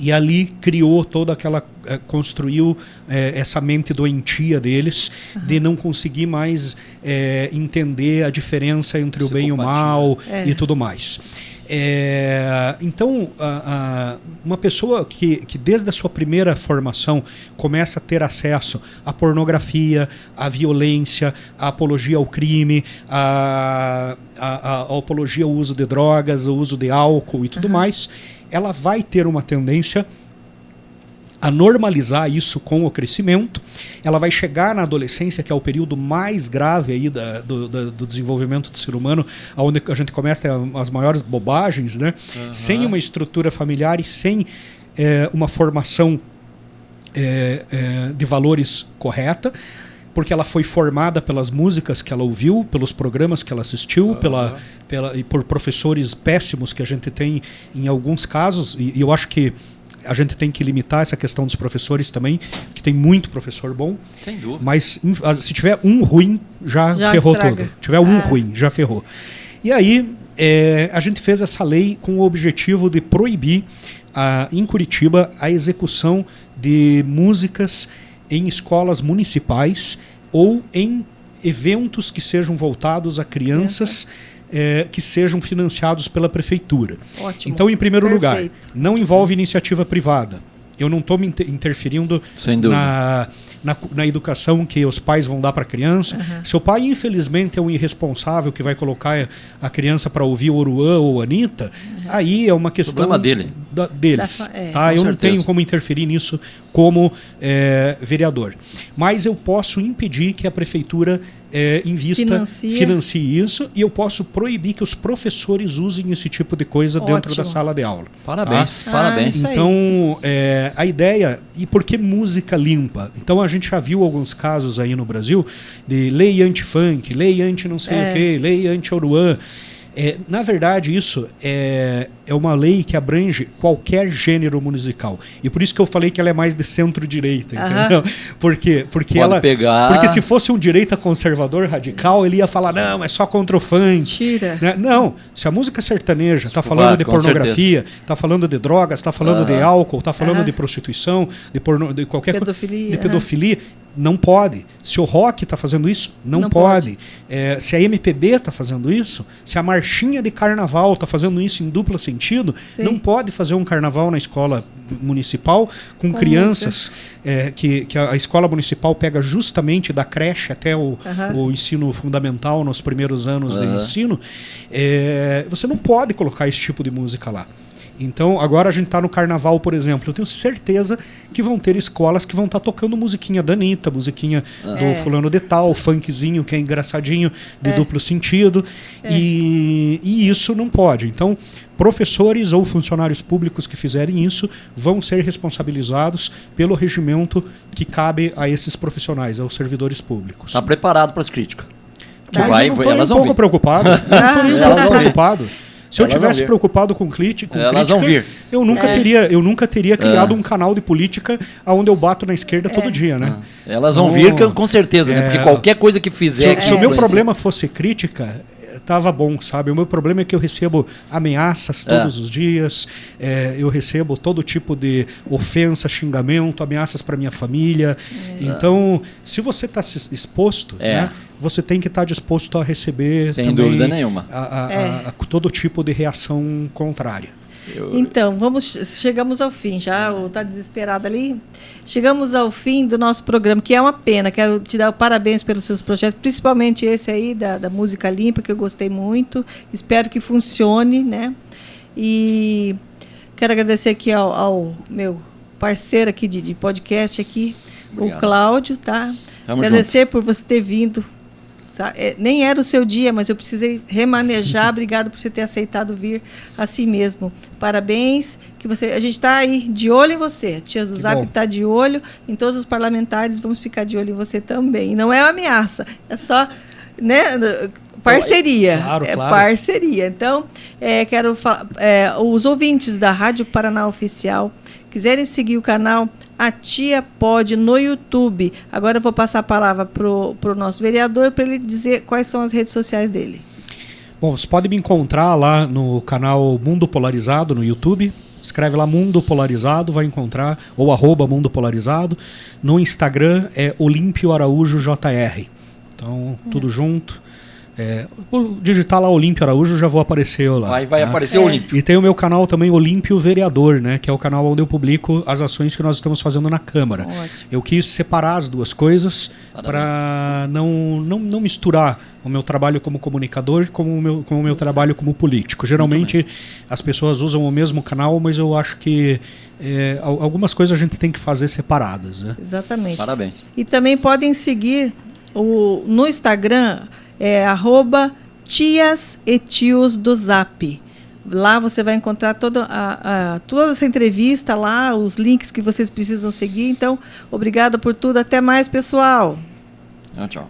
Speaker 3: E ali criou toda aquela... construiu essa mente doentia deles, de não conseguir mais entender a diferença entre o bem e o mal e tudo mais. Então, uma pessoa que desde a sua primeira formação começa a ter acesso à pornografia, à violência, à apologia ao crime, à apologia ao uso de drogas, ao uso de álcool e tudo mais, ela vai ter uma tendência a normalizar isso com o crescimento. Ela vai chegar na adolescência, que é o período mais grave aí do desenvolvimento do ser humano, onde a gente começa as maiores bobagens, né? Sem uma estrutura familiar e sem uma formação de valores correta, porque ela foi formada pelas músicas que ela ouviu, pelos programas que ela assistiu, e por professores péssimos que a gente tem em alguns casos, e eu acho que a gente tem que limitar essa questão dos professores também, que tem muito professor bom.
Speaker 2: Sem dúvida.
Speaker 3: Mas se tiver um ruim, já ferrou estraga tudo. Se tiver um ruim, já ferrou. E aí, a gente fez essa lei com o objetivo de proibir em Curitiba a execução de músicas em escolas municipais ou em eventos que sejam voltados a crianças que sejam financiados pela prefeitura.
Speaker 1: Ótimo.
Speaker 3: Então, em primeiro
Speaker 1: Perfeito.
Speaker 3: lugar, não envolve iniciativa privada. Eu não estou me interferindo na educação que os pais vão dar para a criança.
Speaker 1: Uhum.
Speaker 3: Se o pai, infelizmente, é um irresponsável que vai colocar a criança para ouvir Oruan ou Anitta, aí é uma questão
Speaker 2: problema dele.
Speaker 3: Deles. Tá? Eu não tenho como interferir nisso como vereador. Mas eu posso impedir que a prefeitura financie isso, e eu posso proibir que os professores usem esse tipo de coisa dentro da sala de aula.
Speaker 2: Parabéns,
Speaker 3: tá?
Speaker 2: parabéns.
Speaker 3: Então, a ideia... E por que música limpa? Então, a gente já viu alguns casos aí no Brasil de lei anti-funk, lei anti-não sei o quê, lei anti-Oruan. Na verdade, isso é uma lei que abrange qualquer gênero musical. E por isso que eu falei que ela é mais de centro-direita, entendeu? Porque se fosse um direita conservador radical, ele ia falar, não, é só contra o funk.
Speaker 1: Tira.
Speaker 3: Né? Não, se a música sertaneja está falando de pornografia, está falando de drogas, está falando de álcool, está falando de prostituição, de qualquer coisa, de pedofilia, não pode. Se o rock está fazendo isso, não pode. Se a MPB está fazendo isso, se a marchinha de carnaval está fazendo isso em duplo sentido, não pode fazer um carnaval na escola municipal com crianças que a escola municipal pega justamente da creche até o ensino fundamental nos primeiros anos de ensino. Você não pode colocar esse tipo de música lá. Então, agora a gente está no carnaval, por exemplo. Eu tenho certeza que vão ter escolas que vão estar tocando musiquinha da Anitta, musiquinha do fulano de tal, funkzinho que é engraçadinho, de duplo sentido. E isso não pode. Então, professores ou funcionários públicos que fizerem isso vão ser responsabilizados pelo regimento que cabe a esses profissionais, aos servidores públicos.
Speaker 2: Está preparado para as críticas?
Speaker 3: Eu não estou um pouco preocupado. Se eu tivesse preocupado com crítica, eu nunca teria criado um canal de política onde eu bato na esquerda todo dia, né?
Speaker 2: Elas vão vir com certeza, né? Porque qualquer coisa que fizer...
Speaker 3: Se o meu problema fosse crítica, tava bom, sabe? O meu problema é que eu recebo ameaças todos os dias, eu recebo todo tipo de ofensa, xingamento, ameaças para minha família. Então, se você está exposto, né? Você tem que estar disposto a receber
Speaker 2: sem dúvida nenhuma
Speaker 3: a todo tipo de reação contrária.
Speaker 1: Então, chegamos ao fim, já está desesperado ali. Chegamos ao fim do nosso programa, que é uma pena. Quero te dar parabéns pelos seus projetos, principalmente esse aí da Música Limpa, que eu gostei muito. Espero que funcione, né? E quero agradecer aqui ao meu parceiro aqui de podcast aqui, obrigado. O Cláudio, tá? Agradecer por você ter vindo. Tá? Nem era o seu dia, mas eu precisei remanejar. Obrigado por você ter aceitado vir assim mesmo. Parabéns. A gente está aí de olho em você. A Tia do Zap está de olho em todos os parlamentares. Vamos ficar de olho em você também. E não é uma ameaça, é só, né, parceria. Claro. Parceria. Então, quero falar, os ouvintes da Rádio Paraná Oficial quiserem seguir o canal A Tia Pode no YouTube. Agora eu vou passar a palavra para o nosso vereador para ele dizer quais são as redes sociais dele.
Speaker 3: Bom, você pode me encontrar lá no canal Mundo Polarizado no YouTube. Escreve lá Mundo Polarizado, vai encontrar, ou @Mundo Polarizado. No Instagram é Olímpio Araújo JR. Então, tudo junto. Vou digitar lá Olímpio Araújo, já vou aparecer eu lá.
Speaker 2: Vai aparecer o Olímpio.
Speaker 3: E tem o meu canal também, Olímpio Vereador, né? Que é o canal onde eu publico as ações que nós estamos fazendo na Câmara.
Speaker 1: Ótimo.
Speaker 3: Eu quis separar as duas coisas para não misturar o meu trabalho como comunicador com o meu trabalho como político. Geralmente as pessoas usam o mesmo canal, mas eu acho que algumas coisas a gente tem que fazer separadas, né?
Speaker 1: Exatamente.
Speaker 2: Parabéns.
Speaker 1: E também podem seguir no Instagram, @Tias e Tios do Zap. Lá você vai encontrar toda essa entrevista lá, os links que vocês precisam seguir. Então, obrigada por tudo. Até mais, pessoal.
Speaker 2: Tchau.